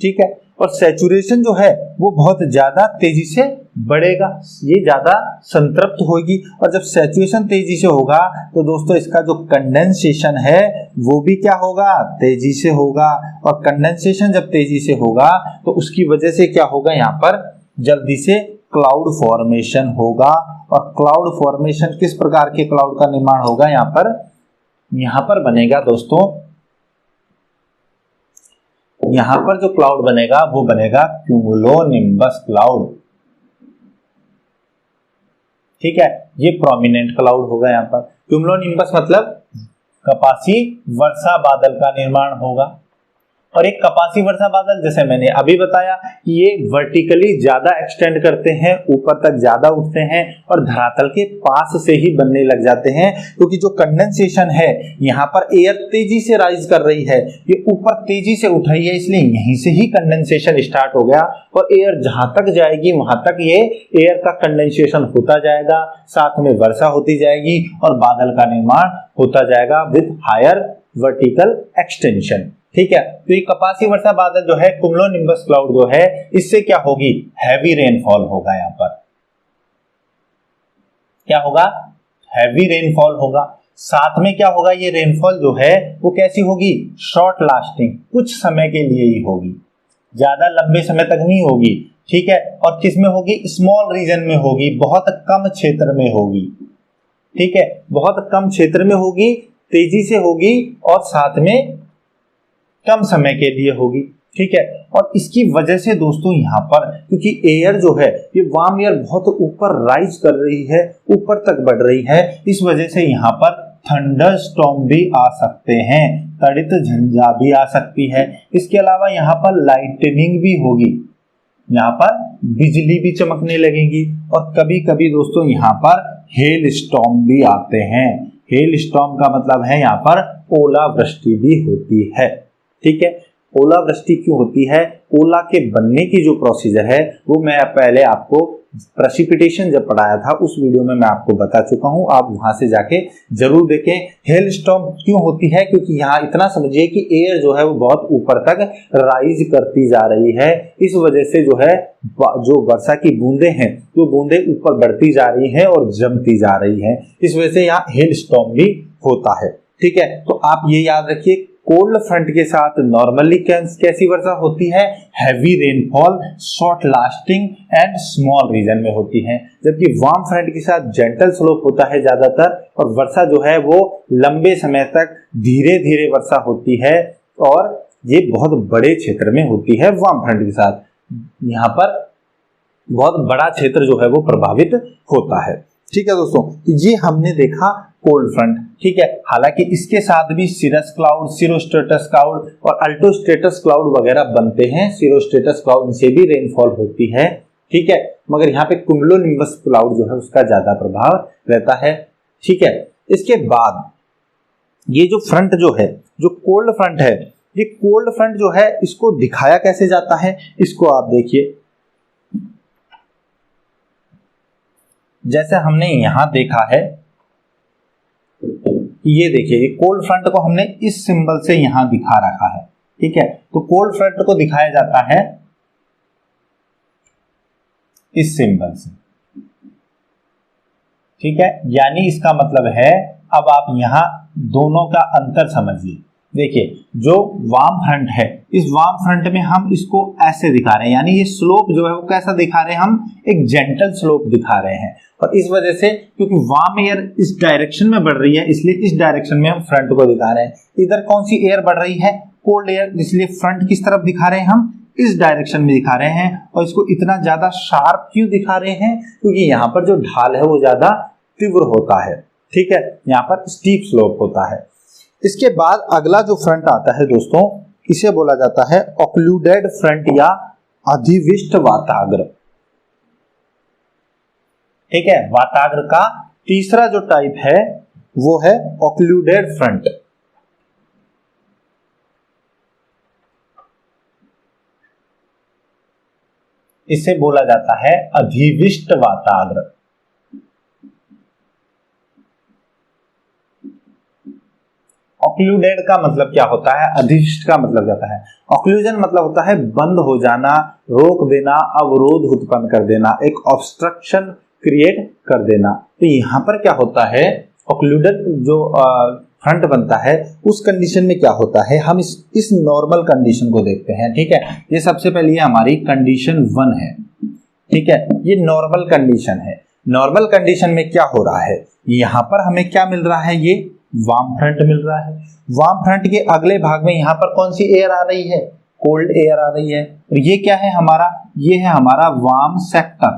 ठीक है, और सैचुरेशन जो है वो बहुत ज्यादा तेजी से बढ़ेगा, ये ज्यादा संतृप्त होगी। और जब सैचुरेशन तेजी से होगा तो दोस्तों इसका जो कंडेंसेशन है वो भी क्या होगा, तेजी से होगा। और कंडेंसेशन जब तेजी से होगा तो उसकी वजह से क्या होगा, यहाँ पर जल्दी से क्लाउड फॉर्मेशन होगा। और क्लाउड फॉर्मेशन किस प्रकार के क्लाउड का निर्माण होगा, यहाँ पर बनेगा दोस्तों, यहाँ पर जो क्लाउड बनेगा वो बनेगा क्यूमुलोनिम्बस क्लाउड। ठीक है, ये प्रोमिनेंट क्लाउड होगा। यहाँ पर क्यूमुलोनिम्बस मतलब कपासी वर्षा बादल का निर्माण होगा। और एक कपासी वर्षा बादल, जैसे मैंने अभी बताया, ये वर्टिकली ज्यादा एक्सटेंड करते हैं, ऊपर तक ज्यादा उठते हैं और धरातल के पास से ही बनने लग जाते हैं। क्योंकि जो कंडेंसेशन है, यहाँ पर एयर तेजी से राइज कर रही है, ये ऊपर तेजी से उठ रही है, इसलिए यहीं से ही कंडेंसेशन स्टार्ट हो गया। और एयर जहां तक जाएगी वहां तक ये एयर का कंडेंसेशन होता जाएगा, साथ में वर्षा होती जाएगी और बादल का निर्माण होता जाएगा विद हायर वर्टिकल एक्सटेंशन। ठीक है, तो ये कपासी वर्षा बादल जो है, क्यूमुलोनिम्बस क्लाउड जो है, इससे क्या होगी, हैवी रेनफॉल होगा। यहाँ पर क्या होगा, हैवी रेनफॉल होगा। साथ में क्या होगा, ये रेनफॉल जो है वो कैसी होगी, शॉर्ट लास्टिंग, कुछ समय के लिए ही होगी, ज्यादा लंबे समय तक नहीं होगी। ठीक है, और किस में होगी, स्मॉल रीजन में होगी, बहुत कम क्षेत्र में होगी। ठीक है, बहुत कम क्षेत्र में होगी, तेजी से होगी और साथ में कम समय के लिए होगी। ठीक है, और इसकी वजह से दोस्तों यहाँ पर, क्योंकि एयर जो है ये वार्म एयर बहुत ऊपर राइज कर रही है, ऊपर तक बढ़ रही है, इस वजह से यहाँ पर थंडर स्टॉर्म भी आ सकते हैं, तड़ित झंझा भी आ सकती है। इसके अलावा यहाँ पर लाइटनिंग भी होगी, यहाँ पर बिजली भी चमकने लगेगी। और कभी कभी दोस्तों यहाँ पर हेल स्टॉर्म भी आते हैं। हेल स्टॉर्म का मतलब है यहाँ पर ओलावृष्टि भी होती है। ठीक है, ओलावृष्टि क्यों होती है, ओला के बनने की जो प्रोसीजर है वो मैं पहले आपको प्रेसिपिटेशन जब पढ़ाया था उस वीडियो में मैं आपको बता चुका हूं, आप वहां से जाके जरूर देखें। हेल स्टॉर्म क्यों होती है, क्योंकि यहाँ इतना समझिए कि एयर जो है वो बहुत ऊपर तक राइज करती जा रही है, इस वजह से जो है जो वर्षा की बूंदे हैं वो बूंदे ऊपर बढ़ती जा रही हैं और जमती जा रही हैं, इस वजह से यहाँ हेल स्टॉर्म भी होता है। ठीक है, तो आप ये याद रखिए, कोल्ड फ्रंट के साथ नॉर्मली कैसी वर्षा होती है, heavy rainfall, short lasting and small region में होती है। जबकि वार्म फ्रंट के साथ जेंटल स्लोप होता है ज्यादातर, और वर्षा जो है वो लंबे समय तक धीरे धीरे वर्षा होती है और ये बहुत बड़े क्षेत्र में होती है। वार्म फ्रंट के साथ यहाँ पर बहुत बड़ा क्षेत्र जो है वो प्रभावित होता है। ठीक है दोस्तों, ये हमने देखा कोल्ड फ्रंट। ठीक है, हालांकि इसके साथ भी सिरस क्लाउड, सिरोस्ट्रेटस क्लाउड और अल्टोस्ट्रेटस क्लाउड वगैरह बनते हैं। सिरोस्ट्रेटस क्लाउड से भी रेनफॉल होती है। ठीक है, मगर यहाँ पे क्यूमुलोनिम्बस क्लाउड जो है उसका ज्यादा प्रभाव रहता है। ठीक है, इसके बाद ये जो फ्रंट जो है, जो कोल्ड फ्रंट है, ये कोल्ड फ्रंट जो है इसको दिखाया कैसे जाता है, इसको आप देखिए। जैसे हमने यहां देखा है, ये देखिए, ये कोल्ड फ्रंट को हमने इस सिंबल से यहां दिखा रखा है। ठीक है, तो कोल्ड फ्रंट को दिखाया जाता है इस सिंबल से। ठीक है, यानी इसका मतलब है, अब आप यहां दोनों का अंतर समझिए। देखिए, जो वार्म फ्रंट है, इस वार्म फ्रंट में हम इसको ऐसे दिखा रहे हैं, यानी ये स्लोप जो है वो कैसा दिखा रहे हैं, हम एक जेंटल स्लोप दिखा रहे हैं। और इस वजह से, क्योंकि वार्म एयर इस डायरेक्शन में बढ़ रही है, इसलिए इस डायरेक्शन में हम फ्रंट को दिखा रहे हैं। इधर कौन सी एयर बढ़ रही है, कोल्ड एयर, इसलिए फ्रंट किस तरफ दिखा रहे हैं हम, इस डायरेक्शन में दिखा रहे हैं और इसको इतना ज्यादा शार्प क्यों दिखा रहे हैं, क्योंकि यहाँ पर जो ढाल है वो ज्यादा तीव्र होता है, ठीक है, यहाँ पर स्टीप स्लोप होता है। इसके बाद अगला जो फ्रंट आता है दोस्तों, इसे बोला जाता है ऑक्लूडेड फ्रंट या अधिविष्ट वाताग्र, ठीक है। वाताग्र का तीसरा जो टाइप है वो है ऑक्लूडेड फ्रंट। इसे बोला जाता है अधिविष्ट वाताग्र। ऑक्लूडेड का मतलब क्या होता है, अधिविष्ट का मतलब जाता है, ऑक्लूजन मतलब होता है बंद हो जाना, रोक देना, अवरोध उत्पन्न कर देना, एक ऑब्स्ट्रक्शन क्रिएट कर देना। तो यहाँ पर क्या होता है, ऑक्लूडेड जो फ्रंट बनता है उस कंडीशन में क्या होता है, हम इस नॉर्मल कंडीशन को देखते हैं, ठीक है। ये सबसे पहले ये हमारी कंडीशन 1 है, ठीक है, ये नॉर्मल कंडीशन है। नॉर्मल कंडीशन में क्या हो रहा है, यहाँ पर हमें क्या मिल रहा है, ये वार्म फ्रंट मिल रहा है। वार्म फ्रंट के अगले भाग में यहाँ पर कौन सी एयर आ रही है, कोल्ड एयर आ रही है। और ये क्या है हमारा, ये है हमारा वार्म सेक्टर,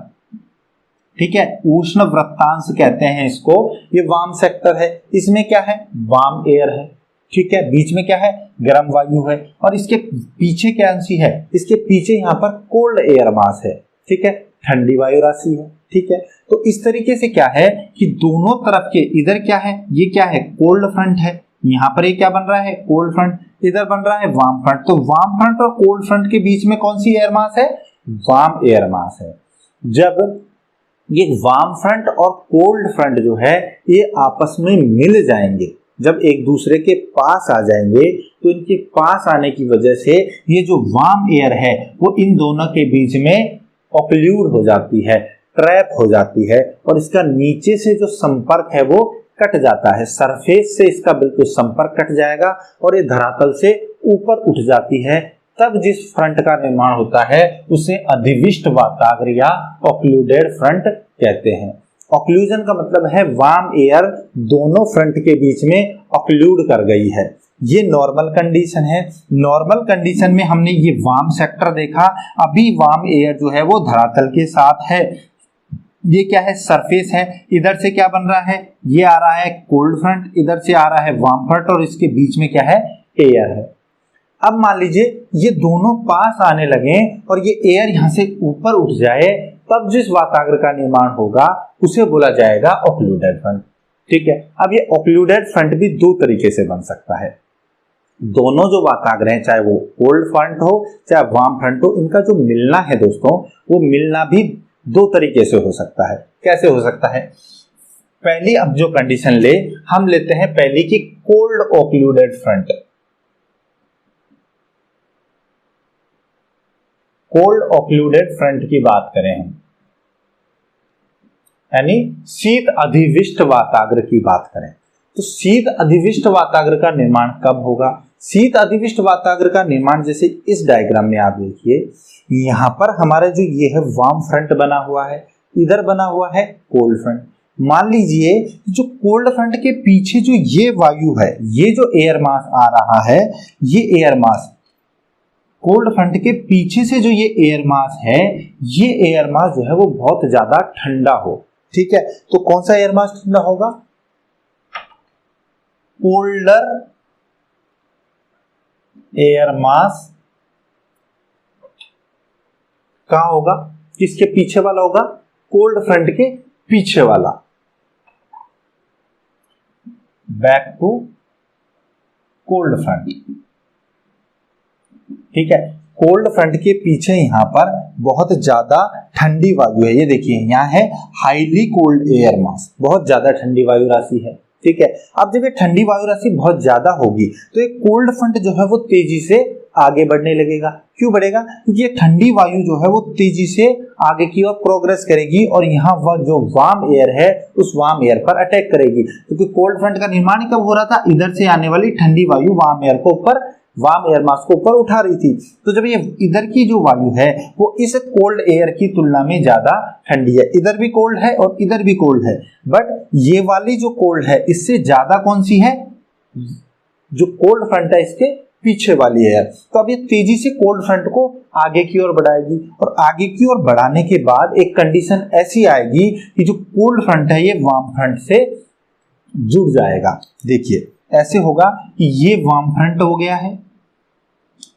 ठीक है, उष्ण वृत्तांश कहते हैं इसको, ये वार्म सेक्टर है। इसमें क्या है, वार्म एयर है, ठीक है, बीच में क्या है, गर्म वायु है, और इसके पीछे क्या सी है, इसके पीछे यहाँ पर कोल्ड एयर मास है, ठीक है, ठंडी वायु राशि है, ठीक है। तो इस तरीके से क्या है कि दोनों तरफ के, इधर क्या है, ये क्या है, कोल्ड फ्रंट है, यहाँ पर ये क्या बन रहा है, कोल्ड फ्रंट, इधर बन रहा है वार्म फ्रंट। तो वार्म फ्रंट और कोल्ड फ्रंट के बीच में कौन सी एयर मास है, वार्म एयर मास है। जब ये वार्म फ्रंट और कोल्ड फ्रंट जो है ये आपस में मिल जाएंगे, जब एक दूसरे के पास आ जाएंगे, तो इनके पास आने की वजह से ये जो वार्म एयर है वो इन दोनों के बीच में ऑक्लूड हो जाती है, ट्रैप हो जाती है, और इसका नीचे से जो संपर्क है वो कट जाता है, सरफेस से इसका बिल्कुल संपर्क कट जाएगा और ये धरातल से ऊपर उठ जाती है। तब जिस फ्रंट का निर्माण होता है उसे अधिविष्ट वाताग्र या ऑक्लूडेड फ्रंट कहते हैं। ऑक्लूजन का मतलब है वार्म एयर दोनों फ्रंट के बीच में ऑक्लूड कर गई है। ये नॉर्मल कंडीशन है। नॉर्मल कंडीशन में हमने ये वार्म सेक्टर देखा, अभी वार्म एयर जो है वो धरातल के साथ है। ये क्या है, सरफेस है, इधर से क्या बन रहा है, ये आ रहा है कोल्ड फ्रंट, इधर से आ रहा है वार्म फ्रंट, और इसके बीच में क्या है, एयर है। अब मान लीजिए ये दोनों पास आने लगे और ये एयर यहाँ से ऊपर उठ जाए, तब जिस वाताग्र का निर्माण होगा उसे बोला जाएगा ऑक्लूडेड फ्रंट, ठीक है। अब ये ऑक्लूडेड फ्रंट भी दो तरीके से बन सकता है। दोनों जो वाताग्र हैं, चाहे वो कोल्ड फ्रंट हो चाहे वार्म फ्रंट हो, इनका जो मिलना है दोस्तों, वो मिलना भी दो तरीके से हो सकता है। कैसे हो सकता है, पहली अब जो कंडीशन ले, हम लेते हैं पहली की cold occluded front. Cold occluded front की बात करें हम, यानी शीत अधिविष्ट वाताग्र की बात करें, तो शीत अधिविष्ट वाताग्र का निर्माण कब होगा। शीत अधिविष्ट वाताग्र का निर्माण जैसे इस डायग्राम में आप देखिए, यहाँ पर हमारा जो ये है वार्म फ्रंट बना हुआ है, इधर बना हुआ है कोल्ड फ्रंट। मान लीजिए जो कोल्ड फ्रंट के पीछे जो ये वायु है, ये जो एयर मास आ रहा है, ये एयर मास कोल्ड फ्रंट के पीछे से जो ये एयर मास है, ये एयर मास जो है वो बहुत ज्यादा ठंडा हो, ठीक है। तो कौन सा एयर मास ठंडा होगा, कोल्डर एयर मास कहां होगा, किसके पीछे वाला होगा, कोल्ड फ्रंट के पीछे वाला। बैक टू कोल्ड फ्रंट, ठीक है। कोल्ड फ्रंट के पीछे यहां पर बहुत ज्यादा ठंडी वायु है, ये देखिए यहाँ है हाईली कोल्ड एयर मास, बहुत ज्यादा ठंडी वायु राशि है, ठीक है। अब जब ये ठंडी वायु राशि बहुत ज्यादा होगी तो ये कोल्ड फ्रंट जो है वो तेजी से आगे बढ़ने लगेगा। क्यों बढ़ेगा, क्योंकि ये ठंडी वायु जो है वो तेजी से आगे की ओर प्रोग्रेस करेगी और यहाँ वह जो वार्म एयर है उस वार्म एयर पर अटैक करेगी, क्योंकि कोल्ड फ्रंट का निर्माण कब हो रहा था, इधर से आने वाली ठंडी वायु वार्म एयर को ऊपर, वार्म एयर मास को ऊपर उठा रही थी। तो जब ये इधर की जो वायु है वो इस कोल्ड एयर की तुलना में ज्यादा ठंडी है, इधर भी कोल्ड है और इधर भी कोल्ड है, बट ये वाली जो कोल्ड है इससे ज्यादा कौन सी है, जो कोल्ड फ्रंट है इसके पीछे वाली एयर। तो अब ये तेजी से कोल्ड फ्रंट को आगे की ओर बढ़ाएगी और आगे की ओर बढ़ाने के बाद एक कंडीशन ऐसी आएगी कि जो कोल्ड फ्रंट है ये वार्म फ्रंट से जुड़ जाएगा। देखिए ऐसे होगा कि ये वार्म फ्रंट हो गया है,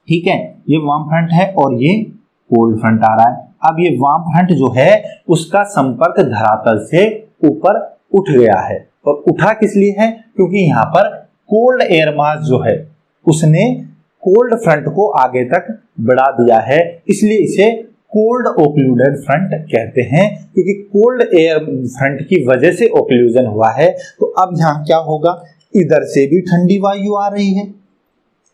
ठीक है, ये वार्म फ्रंट है और ये कोल्ड फ्रंट आ रहा है। अब ये वार्म फ्रंट जो है उसका संपर्क धरातल से ऊपर उठ गया है और उठा किस लिए है, क्योंकि यहाँ पर कोल्ड एयर मास जो है उसने कोल्ड फ्रंट को आगे तक बढ़ा दिया है, इसलिए इसे कोल्ड ओक्लूडेड फ्रंट कहते हैं, क्योंकि कोल्ड एयर फ्रंट की वजह से ओक्लूजन हुआ है। तो अब यहाँ क्या होगा, इधर से भी ठंडी वायु आ रही है,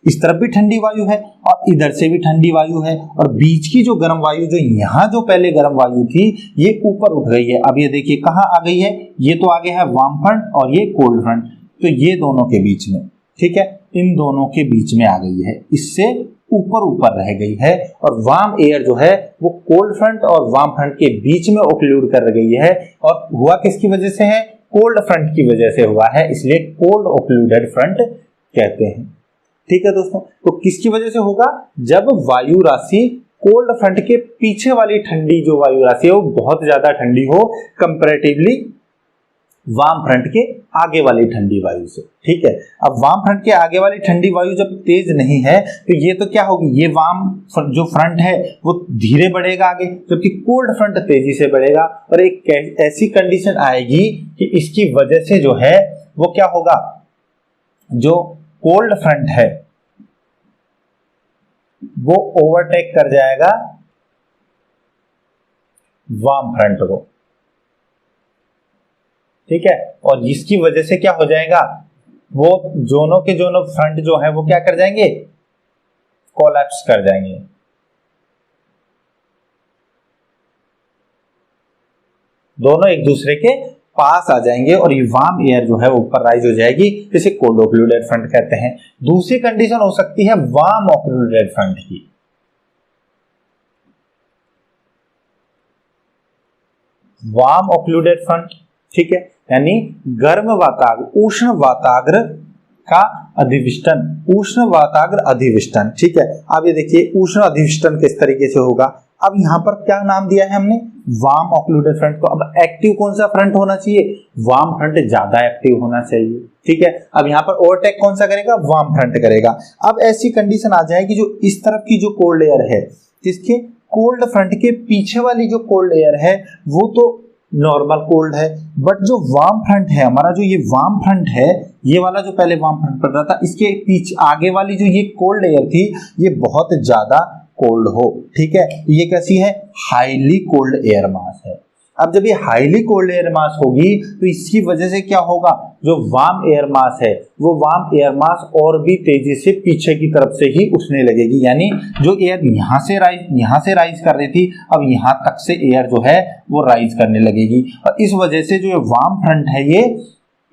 इस तरफ भी ठंडी वायु है और इधर से भी ठंडी वायु है और बीच की जो गर्म वायु जो यहाँ जो पहले गर्म वायु थी ये ऊपर उठ गई है। अब ये देखिए कहाँ आ गई है, ये तो आगे है वार्म फ्रंट और ये कोल्ड फ्रंट, तो ये दोनों के बीच में, ठीक है, इन दोनों के बीच में आ गई है, इससे ऊपर ऊपर रह गई है और वार्म एयर जो है वो कोल्ड फ्रंट और वार्म फ्रंट के बीच में ओक्लूड कर गई है। और हुआ किसकी वजह से है, कोल्ड फ्रंट की वजह से हुआ है, इसलिए कोल्ड ओक्लूडेड फ्रंट कहते हैं। ठीक है दोस्तों, तो किसकी वजह से होगा, जब वायु राशि कोल्ड फ्रंट के पीछे वाली ठंडी जो वायु राशि है वो बहुत ज्यादा ठंडी हो कंपैरेटिवली वार्म फ्रंट के आगे वाली ठंडी वायु से। ठीक है, अब वार्म फ्रंट के आगे वाली ठंडी वायु जब तेज नहीं है तो ये तो क्या होगी, ये वार्म जो फ्रंट है वो धीरे बढ़ेगा आगे, जबकि कोल्ड फ्रंट तेजी से बढ़ेगा और एक ऐसी कंडीशन आएगी कि इसकी वजह से जो है वो क्या होगा, जो कोल्ड फ्रंट है वो ओवरटेक कर जाएगा वार्म फ्रंट को। ठीक है, और इसकी वजह से क्या हो जाएगा, वो जोनों के जोनों फ्रंट जो है वो क्या कर जाएंगे, कोलैप्स कर जाएंगे। दोनों एक दूसरे के पास आ जाएंगे और ये वार्म एयर जो है ऊपर राइज हो जाएगी, जिसे कोल्ड ओक्लूडेड फ्रंट कहते हैं। दूसरी कंडीशन हो सकती है वार्म ओक्लूडेड फ्रंट की। वार्म ओक्लूडेड फ्रंट, ठीक है, यानी गर्म वाताग्र, उष्ण वाताग्र का अधिविष्टन, उष्ण वाताग्र अधिविष्टन। ठीक है, अब ये देखिए उष्ण अधिविष्टन किस तरीके से होगा। अब यहाँ पर क्या नाम दिया है हमने, वार्म ओक्लूडेड फ्रंट को। अब एक्टिव कौन सा फ्रंट होना चाहिए, वार्म फ्रंट ज्यादा एक्टिव होना चाहिए। ठीक है, अब यहाँ पर ओवरटेक कौन सा करेगा, वार्म फ्रंट करेगा। अब ऐसी कंडीशन आ जाएगी जो इस तरफ की जो कोल्ड एयर है, जिसके कोल्ड फ्रंट के पीछे वाली जो कोल्ड एयर है वो तो नॉर्मल कोल्ड है, बट जो वार्म फ्रंट है हमारा, जो ये वार्म फ्रंट है, ये वाला जो पहले वार्म फ्रंट पड़ रहा था, इसके पीछे आगे वाली जो ये कोल्ड एयर थी ये बहुत ज्यादा कोल्ड हो। ठीक है, ये कैसी है, हाईली कोल्ड एयर मास है। अब जब ये हाईली कोल्ड एयर मास होगी तो इसकी वजह से क्या होगा, जो वार्म एयर मास है वो वार्म एयर मास और भी तेजी से पीछे की तरफ से ही उठने लगेगी, यानी जो एयर यहाँ से राइज कर रही थी अब यहाँ तक से एयर जो है वो राइज करने लगेगी और इस वजह से जो वार्म फ्रंट है ये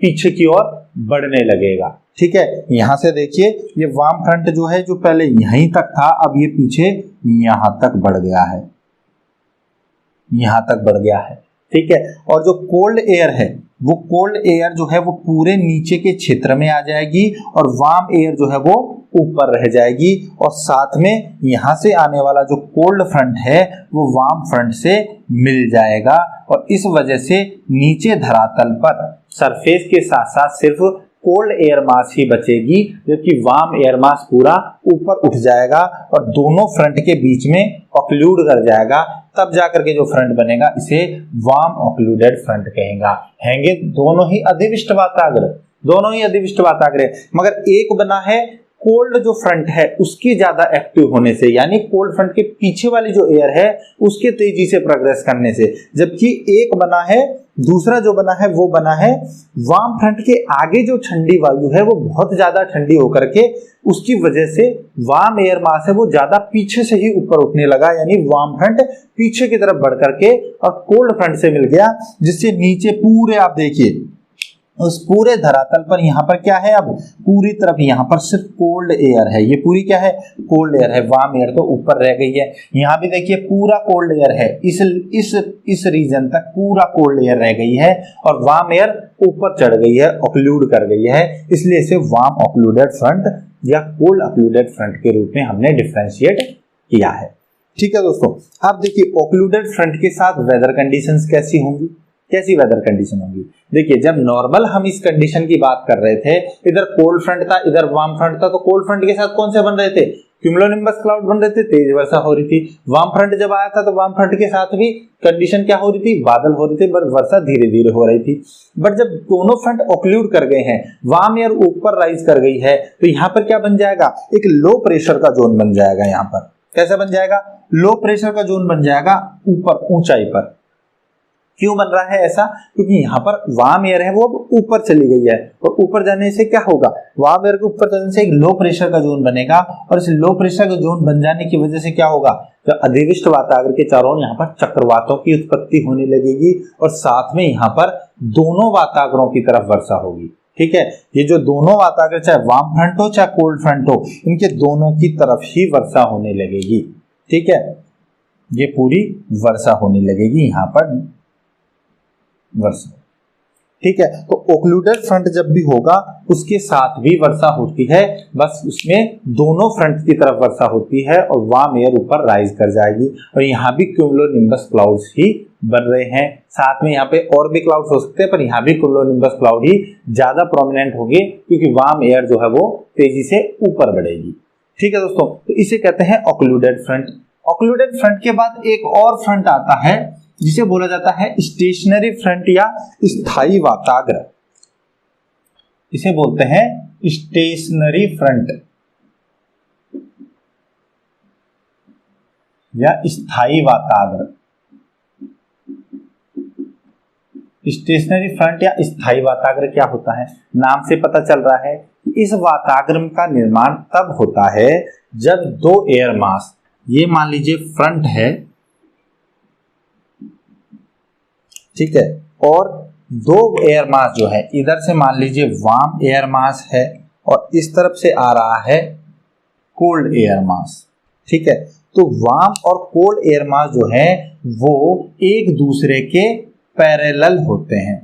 पीछे की ओर बढ़ने लगेगा। ठीक है, यहां से देखिए ये वार्म फ्रंट जो है जो पहले यहीं तक था अब ये पीछे यहां तक बढ़ गया है, यहां तक बढ़ गया है। ठीक है, और जो कोल्ड एयर है वो कोल्ड एयर जो है वो पूरे नीचे के क्षेत्र में आ जाएगी और वार्म एयर जो है वो ऊपर रह जाएगी और साथ में यहां से आने वाला जो कोल्ड फ्रंट है वो वार्म फ्रंट से मिल जाएगा और इस वजह से नीचे धरातल पर सरफेस के साथ साथ सिर्फ कोल्ड एयर मास ही बचेगी, जबकि वार्म एयर मास पूरा ऊपर उठ जाएगा और दोनों फ्रंट के बीच में ऑक्लूड कर जाएगा। तब जाकर के जो फ्रंट बनेगा इसे वार्म ऑक्लूडेड फ्रंट कहेगा। हैंगे दोनों ही अधिविष्ट वाताग्र, दोनों ही अधिविष्ट वाताग्र, मगर एक बना है कोल्ड जो फ्रंट है उसके ज्यादा एक्टिव होने से, यानी कोल्ड फ्रंट के पीछे वाली जो एयर है उसके तेजी से प्रोग्रेस करने से, जबकि एक बना है, दूसरा जो बना है वो बना है वार्म फ्रंट के आगे जो ठंडी वायु है वो बहुत ज्यादा ठंडी होकर के उसकी वजह से वार्म एयर मास है वो ज्यादा पीछे से ही ऊपर उठने लगा, यानी वार्म फ्रंट पीछे की तरफ बढ़ करके और कोल्ड फ्रंट से मिल गया, जिससे नीचे पूरे आप देखिए उस पूरे धरातल पर यहाँ पर क्या है, अब पूरी तरफ यहाँ पर सिर्फ कोल्ड एयर है, ये पूरी क्या है, कोल्ड एयर है, वार्म एयर तो ऊपर रह गई है। यहाँ भी देखिए पूरा कोल्ड एयर है, इस रीजन तक पूरा कोल्ड एयर रह गई है और वार्म एयर ऊपर चढ़ गई है, ऑक्लूड कर गई है, इसलिए इसे वार्म ऑक्लूडेड फ्रंट या कोल्ड ऑक्लूडेड फ्रंट के रूप में हमने डिफरेंशिएट किया है। ठीक है दोस्तों, अब देखिए ऑक्लूडेड फ्रंट के साथ वेदर कंडीशंस कैसी होंगी, कैसी वेदर कंडीशन होंगी। देखिए जब नॉर्मल हम इस कंडीशन की बात कर रहे थे, इधर कोल्ड फ्रंट था इधर वार्म फ्रंट था, तो कोल्ड फ्रंट के साथ कौन से बन रहे थे, क्यूमुलोनिम्बस क्लाउड बन रहे थे, तेज वर्षा हो रही थी। वार्म फ्रंट जब आया था तो वार्म फ्रंट के साथ भी कंडीशन क्या हो रही थी, बादल हो रहे थे, बट वर्षा धीरे धीरे हो रही थी। बट जब दोनों फ्रंट ऑक्लूड कर गए हैं, वार्म एयर ऊपर राइज कर गई है, तो यहाँ पर क्या बन जाएगा, एक लो प्रेशर का जोन बन जाएगा। यहाँ पर कैसे बन जाएगा, लो प्रेशर का जोन बन जाएगा ऊपर ऊंचाई पर। क्यों बन रहा है ऐसा, क्योंकि यहाँ पर वार्म एयर है वो अब ऊपर चली गई है, और ऊपर जाने से क्या होगा, वार्म एयर के ऊपर जाने से एक लो प्रेशर का जोन बनेगा, और इस लो प्रेशर का जोन बन जाने की वजह से क्या होगा, तो अधिविष्ट वातावरण के चारों ओर यहाँ पर चक्रवातों की उत्पत्ति होने लगेगी, और साथ में यहाँ पर दोनों वातावरणों की तरफ वर्षा होगी। ठीक है, ये जो दोनों वातावरण चाहे वार्म फ्रंट हो चाहे कोल्ड फ्रंट हो, इनके दोनों की तरफ ही वर्षा होने लगेगी। ठीक है, ये पूरी वर्षा होने लगेगी यहाँ पर वर्षा। ठीक है, तो ऑक्लूडेड फ्रंट जब भी होगा उसके साथ भी वर्षा होती है, बस उसमें दोनों फ्रंट की तरफ वर्षा होती है और वार्म एयर ऊपर राइज कर जाएगी, और यहाँ भी क्यूमुलोनिम्बस क्लाउड्स ही बन रहे हैं। साथ में यहाँ पे और भी क्लाउड्स हो सकते हैं, पर यहाँ भी क्यूमुलोनिम्बस क्लाउड ही ज्यादा प्रोमिनेंट होंगे, क्योंकि वार्म एयर जो है वो तेजी से ऊपर बढ़ेगी। ठीक है दोस्तों, तो इसे कहते हैं ऑक्लूडेड फ्रंट। ऑक्लूडेड फ्रंट के बाद एक और फ्रंट आता है जिसे बोला जाता है स्टेशनरी फ्रंट या स्थायी वाताग्र। इसे बोलते हैं स्टेशनरी फ्रंट या स्थायी वाताग्र। स्टेशनरी फ्रंट या स्थायी वाताग्र क्या होता है, नाम से पता चल रहा है कि इस वाताग्र का निर्माण तब होता है जब दो एयर मास, ये मान लीजिए फ्रंट है, ठीक है, और दो एयर मास जो है, इधर से मान लीजिए वार्म एयर मास है और इस तरफ से आ रहा है कोल्ड एयर मास। ठीक है, तो वार्म और कोल्ड एयर मास जो है वो एक दूसरे के पैरेलल होते हैं,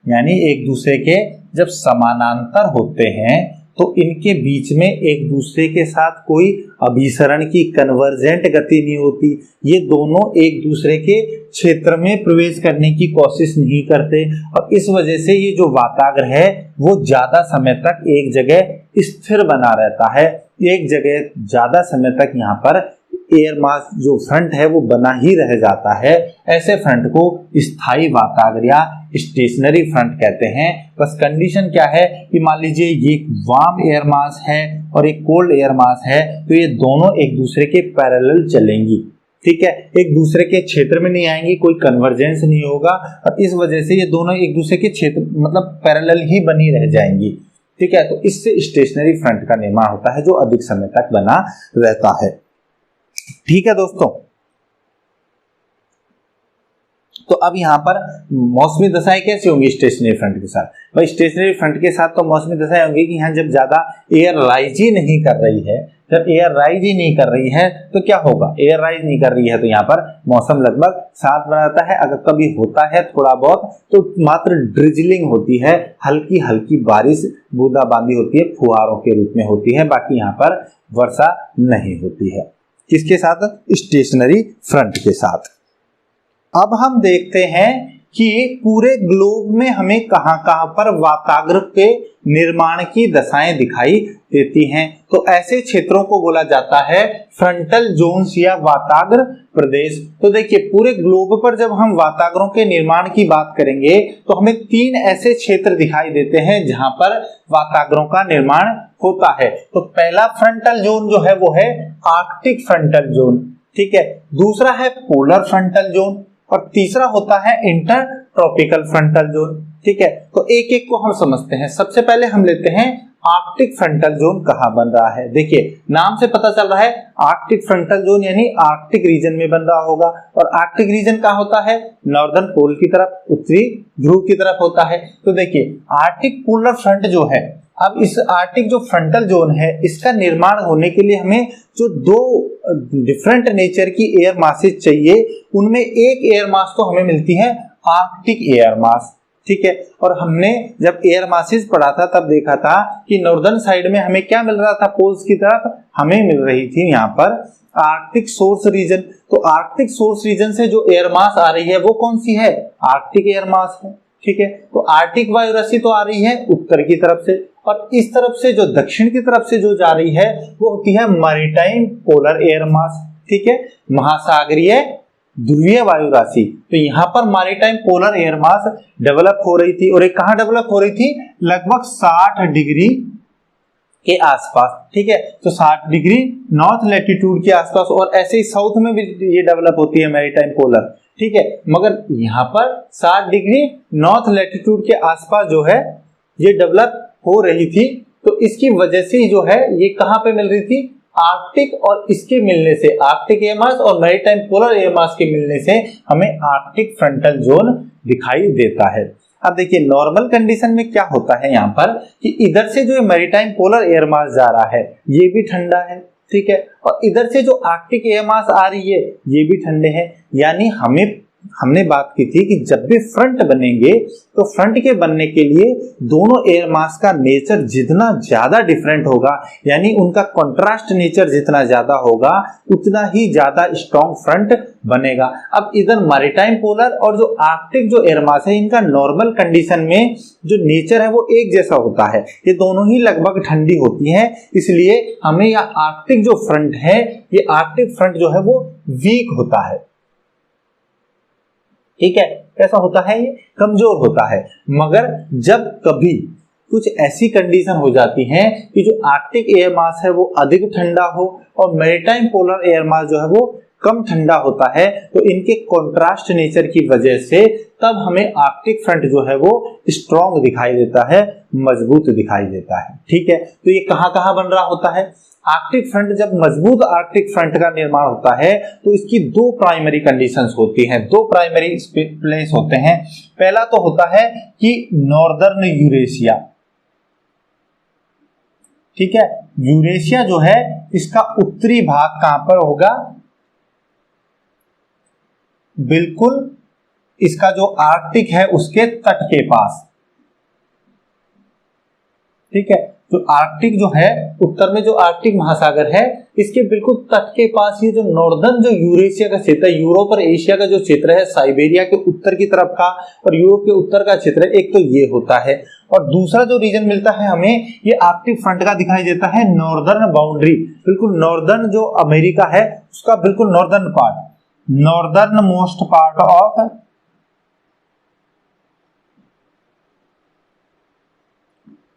यानी एक दूसरे के जब समानांतर होते हैं तो इनके बीच में एक दूसरे के साथ कोई अभिसरण की कन्वर्जेंट गति नहीं होती। ये दोनों एक दूसरे के क्षेत्र में प्रवेश करने की कोशिश नहीं करते, और इस वजह से ये जो वाताग्र है वो ज्यादा समय तक एक जगह स्थिर बना रहता है, एक जगह ज्यादा समय तक यहाँ पर एयर मास जो फ्रंट है वो बना ही रह जाता है। ऐसे फ्रंट को स्थायी वाताग्र या स्टेशनरी फ्रंट कहते हैं। बस कंडीशन क्या है कि मान लीजिए ये वार्म एयर मास है और एक कोल्ड एयर मास है, तो ये दोनों एक दूसरे के पैरेलल चलेंगी। ठीक है, एक दूसरे के क्षेत्र में नहीं आएंगी, कोई कन्वर्जेंस नहीं होगा, और इस वजह से ये दोनों एक दूसरे के क्षेत्र मतलब पैरेलल ही बनी रह जाएंगी। ठीक है, तो इससे स्टेशनरी फ्रंट का निर्माण होता है जो अधिक समय तक बना रहता है। ठीक है दोस्तों, तो अब यहाँ पर मौसमी दशाएं कैसी होंगी स्टेशनरी फ्रंट के साथ। भाई स्टेशनरी फ्रंट के साथ तो मौसमी दशाएं होंगी कि यहाँ जब ज्यादा एयर राइज ही नहीं कर रही है, जब एयर राइज ही नहीं कर रही है तो क्या होगा, एयर राइज नहीं कर रही है तो यहाँ पर मौसम लगभग साफ बना रहता है। अगर कभी होता है थोड़ा बहुत तो मात्र ड्रिजलिंग होती है, हल्की हल्की बारिश बूंदाबांदी होती है, फुहारों के रूप में होती है, बाकी यहाँ पर वर्षा नहीं होती है। किसके साथ, स्टेशनरी फ्रंट के साथ। अब हम देखते हैं कि पूरे ग्लोब में हमें कहां कहां पर वाताग्र के निर्माण की दशाएं दिखाई देती हैं। तो ऐसे क्षेत्रों को बोला जाता है फ्रंटल जोन्स या वाताग्र प्रदेश। तो देखिए पूरे ग्लोब पर जब हम वाताग्रों के निर्माण की बात करेंगे तो हमें 3 ऐसे क्षेत्र दिखाई देते हैं जहां पर वाताग्रों का निर्माण होता है। तो पहला फ्रंटल जोन जो है वो है आर्कटिक फ्रंटल जोन। ठीक है, दूसरा है पोलर फ्रंटल जोन, और तीसरा होता है इंटर ट्रॉपिकल फ्रंटल जोन। ठीक है, तो एक एक को हम समझते हैं। सबसे पहले हम लेते हैं आर्कटिक फ्रंटल जोन कहाँ बन रहा है। देखिए नाम से पता चल रहा है आर्कटिक फ्रंटल जोन यानी आर्कटिक रीजन में बन रहा होगा, और आर्कटिक रीजन कहाँ होता है, नॉर्दर्न पोल की तरफ, उत्तरी ध्रुव की तरफ होता है। तो देखिए आर्कटिक पोलर फ्रंट जो है, अब इस आर्कटिक जो फ्रंटल जोन है इसका निर्माण होने के लिए हमें जो 2 डिफरेंट नेचर की एयर मासेज चाहिए, उनमें एक एयर मास तो हमें मिलती है आर्कटिक एयर मास। ठीक है। और हमने जब एयर मासेस पढ़ा था तब देखा था कि नॉर्दर्न साइड में हमें क्या मिल रहा था, पोल्स की तरफ हमें मिल रही थी यहाँ पर आर्कटिक सोर्स रीजन। तो आर्कटिक सोर्स रीजन से जो एयर मास आ रही है वो कौन सी है, आर्कटिक एयर मास है, ठीक है। तो आर्कटिक वायु राशि तो आ रही है उत्तर की तरफ से, और इस तरफ से जो दक्षिण की तरफ से जो जा रही है वो होती है मैरीटाइम पोलर एयर मास, ठीक है, महासागरीय ध्रुवीय वायु राशि। तो यहाँ पर maritime polar air mass develop हो रही थी, और ये कहाँ डेवलप हो रही थी, लगभग 60 डिग्री के आसपास, ठीक है। तो 60 डिग्री नॉर्थ लैटिट्यूड के आसपास, और ऐसे ही साउथ में भी ये डेवलप होती है मैरीटाइम पोलर, ठीक है। मगर यहाँ पर 60 डिग्री नॉर्थ लैटिट्यूड के आसपास जो है ये डेवलप हो रही थी। तो इसकी वजह से जो है ये कहाँ पे मिल रही थी, आर्कटिक, और इसके मिलने से आर्कटिक एयर मास और मैरीटाइम पोलर एयर मास के मिलने से हमें आर्कटिक फ्रंटल जोन दिखाई देता है। अब देखिए नॉर्मल कंडीशन में क्या होता है यहाँ पर कि इधर से जो मैरीटाइम पोलर एयर मास जा रहा है ये भी ठंडा है, ठीक है, और इधर से जो आर्कटिक एयर मास आ रही है ये भी ठंडे हैं। यानी हमने बात की थी कि जब भी फ्रंट बनेंगे तो फ्रंट के बनने के लिए दोनों एयर मास का नेचर जितना ज्यादा डिफरेंट होगा, यानी उनका कंट्रास्ट नेचर जितना ज्यादा होगा उतना ही ज्यादा स्ट्रॉन्ग फ्रंट बनेगा। अब इधर मैरीटाइम पोलर और जो आर्कटिक जो एयर मास है इनका नॉर्मल कंडीशन में जो नेचर है वो एक जैसा होता है, ये दोनों ही लगभग ठंडी होती है। इसलिए हमें यह आर्कटिक जो फ्रंट है, ये आर्कटिक फ्रंट जो है वो वीक होता है, ठीक है। कैसा होता है, ये कमजोर होता है। मगर जब कभी कुछ ऐसी कंडीशन हो जाती है कि जो आर्कटिक एयर मास है वो अधिक ठंडा हो और मैरीटाइम पोलर एयर मास जो है वो कम ठंडा होता है, तो इनके कंट्रास्ट नेचर की वजह से तब हमें आर्कटिक फ्रंट जो है वो स्ट्रॉन्ग दिखाई देता है, मजबूत दिखाई देता है, ठीक है। तो ये कहाँ कहाँ बन रहा होता है, आर्कटिक फ्रंट जब मजबूत आर्कटिक फ्रंट का निर्माण होता है तो इसकी दो प्राइमरी कंडीशंस होती हैं, दो प्राइमरी प्लेस होते हैं। पहला तो होता है कि नॉर्दर्न यूरेशिया, ठीक है, यूरेशिया जो है इसका उत्तरी भाग कहां पर होगा, बिल्कुल इसका जो आर्कटिक है उसके तट के पास, ठीक है। तो आर्कटिक जो है उत्तर में जो आर्कटिक महासागर है इसके बिल्कुल तट के पास ये जो नॉर्दर्न जो यूरेशिया का क्षेत्र है, यूरोप और एशिया का जो क्षेत्र है, साइबेरिया के उत्तर की तरफ का और यूरोप के उत्तर का क्षेत्र है, एक तो ये होता है। और दूसरा जो रीजन मिलता है हमें ये आर्कटिक फ्रंट का दिखाई देता है नॉर्दर्न बाउंड्री, बिल्कुल नॉर्दर्न जो अमेरिका है उसका बिल्कुल northern part, northern most part of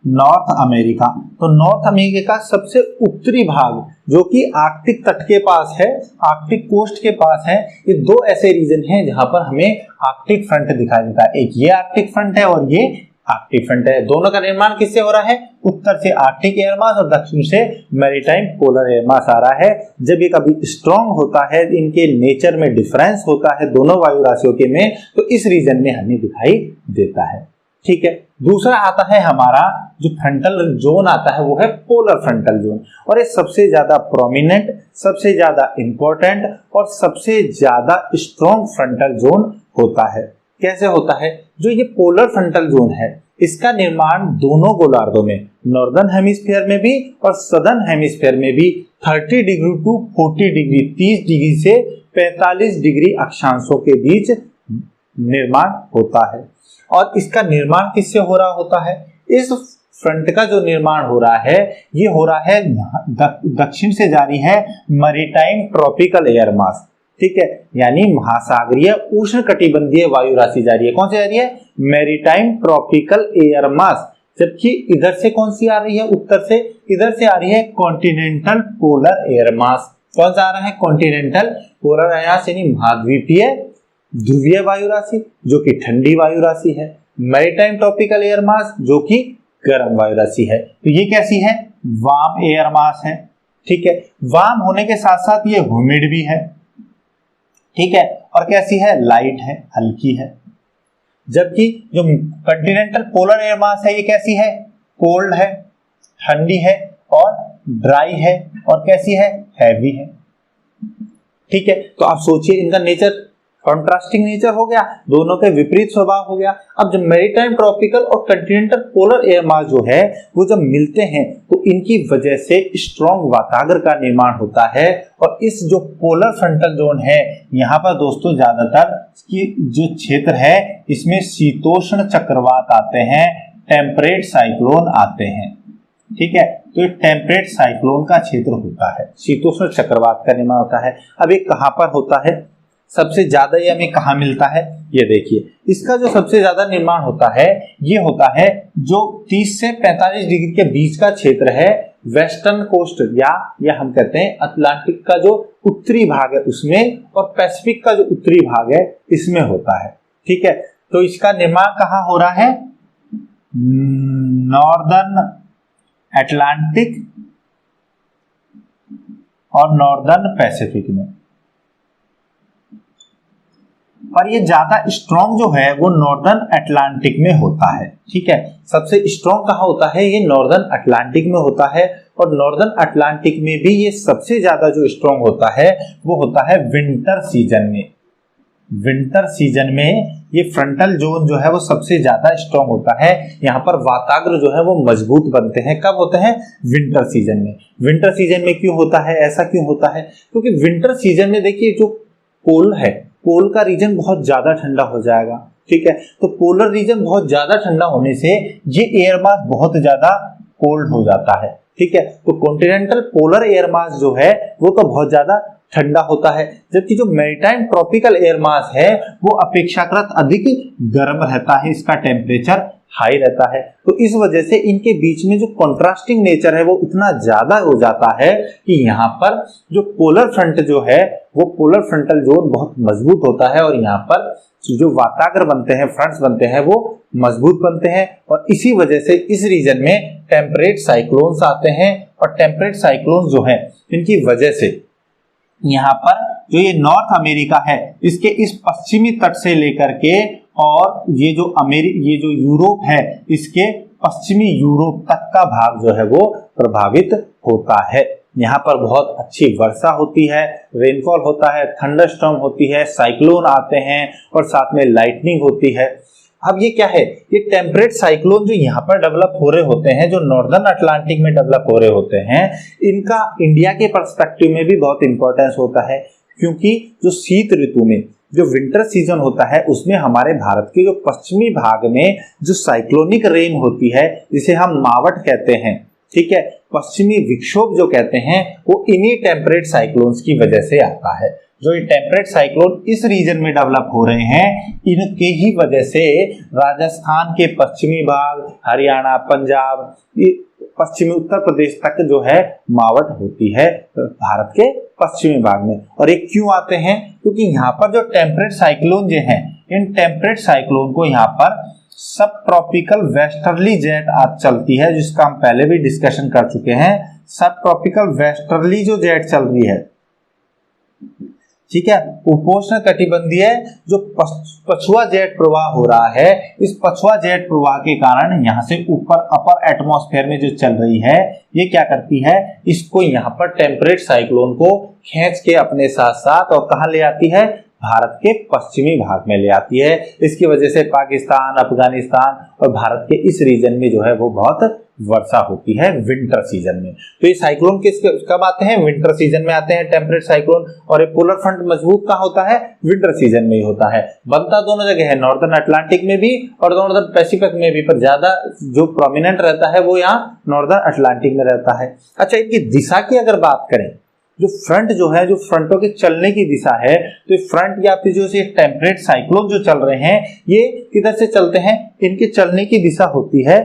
north America. तो नॉर्थ अमेरिका का सबसे उत्तरी भाग जो कि आर्कटिक तट के पास है, आर्कटिक कोस्ट के पास है, ये दो ऐसे रीजन हैं जहां पर हमें आर्कटिक फ्रंट दिखाई देता है। एक ये आर्कटिक फ्रंट है और ये आर्कटिक फ्रंट है। दोनों का निर्माण किससे हो रहा है, उत्तर से आर्कटिक एयर मास और दक्षिण से मैरीटाइम पोलर एयर मास आ रहा है। जब ये कभी स्ट्रॉन्ग होता है, इनके नेचर में डिफरेंस होता है दोनों वायु राशियों के में, तो इस रीजन में हमें दिखाई देता है, ठीक है। दूसरा आता है हमारा जो फ्रंटल जोन आता है वो है पोलर फ्रंटल जोन, और ये सबसे ज्यादा प्रोमिनेंट, सबसे ज्यादा इंपॉर्टेंट और सबसे ज्यादा स्ट्रॉन्ग फ्रंटल जोन होता है। कैसे होता है, जो ये पोलर फ्रंटल जोन है इसका निर्माण दोनों गोलार्धों में, नॉर्दर्न हेमिस्फीयर में भी और सदर्न हेमिस्फीयर में भी 30 डिग्री टू 40 डिग्री, 30 डिग्री से 45 डिग्री अक्षांशों के बीच निर्माण होता है। और इसका निर्माण किससे हो रहा होता है, इस फ्रंट का जो निर्माण हो रहा है ये हो रहा है दक्षिण से जारी है मैरीटाइम ट्रॉपिकल एयर मास, ठीक है, यानी महासागरीय उष्णकटिबंधीय वायु राशि जा रही है। कौन सी जा रही है, मैरीटाइम ट्रॉपिकल एयर मास। जबकि इधर से कौन सी आ रही है, उत्तर से, इधर से आ रही है कॉन्टिनेंटल पोलर एयर मास। कौन सा आ रहा है, कॉन्टिनेंटल पोलर एयर मास, यानी महाद्वीपीय ध्रुवीय वायु राशि जो कि ठंडी वायु राशि है, मैरीटाइम ट्रॉपिकल एयर मास जो कि गर्म वायु राशि है। तो ये कैसी है, वार्म एयर मास है, ठीक है। वार्म होने के साथ साथ ये ह्यूमिड भी है, ठीक है, और कैसी है, लाइट है, हल्की है। जबकि जो कॉन्टिनेंटल पोलर एयर मास है ये कैसी है, कोल्ड है, ठंडी है और ड्राई है और कैसी है, हैवी है, ठीक है। तो आप सोचिए इनका नेचर कॉन्ट्रास्टिंग नेचर हो गया, दोनों के विपरीत स्वभाव हो गया। अब जब मैरीटाइम ट्रॉपिकल और कंटिनेंटल पोलर एयर मास जो है वो जब मिलते हैं तो इनकी वजह से स्ट्रॉन्ग वाताग्र का निर्माण होता है। और इस जो पोलर फ्रंटल जोन है यहाँ पर दोस्तों ज्यादातर की जो क्षेत्र है इसमें शीतोष्ण चक्रवात आते हैं, टेम्परेट साइक्लोन आते हैं। ठीक है, तो ये टेम्परेट साइक्लोन का क्षेत्र होता है, शीतोष्ण चक्रवात का निर्माण होता है। अब ये कहाँ पर होता है, सबसे ज्यादा ये हमें कहाँ मिलता है, ये देखिए इसका जो सबसे ज्यादा निर्माण होता है ये होता है जो 30 से 45 डिग्री के बीच का क्षेत्र है, वेस्टर्न कोस्ट या हम कहते हैं अटलांटिक का जो उत्तरी भाग है उसमें, और पैसिफिक का जो उत्तरी भाग है इसमें होता है। ठीक है, तो इसका निर्माण कहाँ हो रहा है, नॉर्दर्न अटलांटिक और नॉर्दर्न पैसिफिक में। पर ये ज्यादा स्ट्रॉन्ग जो है वो नॉर्दर्न अटलांटिक में होता है। ठीक है, सबसे स्ट्रॉन्ग कहाँ होता है, ये नॉर्दर्न अटलांटिक में होता है। और नॉर्दर्न अटलांटिक में भी ये सबसे ज्यादा जो स्ट्रॉन्ग होता है वो होता है विंटर सीजन में। विंटर सीजन में ये फ्रंटल जोन जो है वो सबसे ज्यादा स्ट्रॉन्ग होता है। यहाँ पर वाताग्र जो है वो मजबूत बनते हैं। कब होते हैं, विंटर सीजन में। विंटर सीजन में क्यों होता है, ऐसा क्यों होता है, क्योंकि विंटर सीजन में देखिए जो पोल है, पोल का रीजन बहुत ज्यादा ठंडा हो जाएगा। ठीक है, तो पोलर रीजन बहुत ज्यादा ठंडा होने से ये एयर मास बहुत ज्यादा कोल्ड हो जाता है। ठीक है, तो कॉन्टिनेंटल पोलर एयर मास जो है वो तो बहुत ज्यादा ठंडा होता है, जबकि जो मैरीटाइम ट्रॉपिकल एयर मास है वो अपेक्षाकृत अधिक गर्म रहता है, इसका टेम्परेचर हाई रहता है। तो इस वजह से इनके बीच में जो कॉन्ट्रास्टिंग नेचर है वो इतना ज्यादा हो जाता है कि यहाँ पर जो पोलर फ्रंट जो है वो पोलर फ्रंटल जोन बहुत मजबूत होता है, और यहाँ पर जो वाताग्र बनते हैं, फ्रंट्स बनते हैं वो मजबूत बनते हैं। और इसी वजह से इस रीजन में टेम्परेट साइक्लोन्स आते हैं। और टेम्परेट साइक्लोन्स जो है इनकी वजह से यहाँ पर जो ये नॉर्थ अमेरिका है इसके इस पश्चिमी तट से लेकर के और ये जो यूरोप है इसके पश्चिमी यूरोप तक का भाग जो है वो प्रभावित होता है। यहाँ पर बहुत अच्छी वर्षा होती है, रेनफॉल होता है, थंडरस्टॉर्म होती है, साइक्लोन आते हैं और साथ में लाइटनिंग होती है। अब ये क्या है, ये टेम्परेट साइक्लोन जो यहाँ पर डेवलप हो रहे होते हैं, जो नॉर्दर्न अटलांटिक में डेवलप हो रहे होते हैं, इनका इंडिया के पर्सपेक्टिव में भी बहुत इंपॉर्टेंस होता है। क्योंकि जो शीत ऋतु में जो विंटर सीजन होता है उसमें हमारे भारत के जो पश्चिमी भाग में जो साइक्लोनिक रेन होती है जिसे हम मावट कहते हैं, ठीक है, पश्चिमी विक्षोभ जो कहते हैं, वो इन्हीं टेम्परेट साइक्लोन्स की वजह से आता है। जो ये टेम्परेट साइक्लोन इस रीजन में डेवलप हो रहे हैं, इनके ही वजह से राजस्थान के पश्चिमी भाग, हरियाणा, पंजाब, पश्चिमी उत्तर प्रदेश तक जो है मावट होती है भारत के पश्चिमी भाग में। और ये क्यों आते हैं, क्योंकि यहाँ पर जो टेम्परेट साइक्लोन जो है, इन टेम्परेट साइक्लोन को यहाँ पर सब ट्रॉपिकल वेस्टर्ली जेट आज चलती है, जिसका हम पहले भी डिस्कशन कर चुके हैं। सब ट्रॉपिकल वेस्टर्ली जो जेट चल रही है, ठीक है, उपोष्ण कटिबंधीय जो पछुआ जेट प्रवाह हो रहा है, इस पछुआ जेट प्रवाह के कारण यहाँ से ऊपर अपर एटमॉस्फेयर में जो चल रही है, ये क्या करती है, इसको यहाँ पर टेम्परेट साइक्लोन को खींच के अपने साथ साथ और कहाँ ले आती है, भारत के पश्चिमी भाग में ले आती है। इसकी वजह से पाकिस्तान, अफगानिस्तान और भारत के इस रीजन में जो है वो बहुत वर्षा होती है विंटर सीजन में। तो ये साइक्लोन कब आते हैं, विंटर सीजन में आते हैं टेम्परेट साइक्लोन। और ये पोलर फ्रंट मजबूत कहाँ होता है, विंटर सीजन में ही होता है। बनता दोनों जगह है, नॉर्दर्न अटलांटिक में भी और नॉर्दर्न पैसिफिक में भी, पर ज्यादा जो प्रोमिनेंट रहता है वो यहाँ नॉर्दर्न अटलांटिक में रहता है। अच्छा, इनकी दिशा की अगर बात करें, जो फ्रंट जो है, जो फ्रंटों के चलने की दिशा है, तो फ्रंट या फिर जो टेम्परेट साइक्लोन जो चल रहे हैं ये किधर से चलते हैं, इनके चलने की दिशा होती है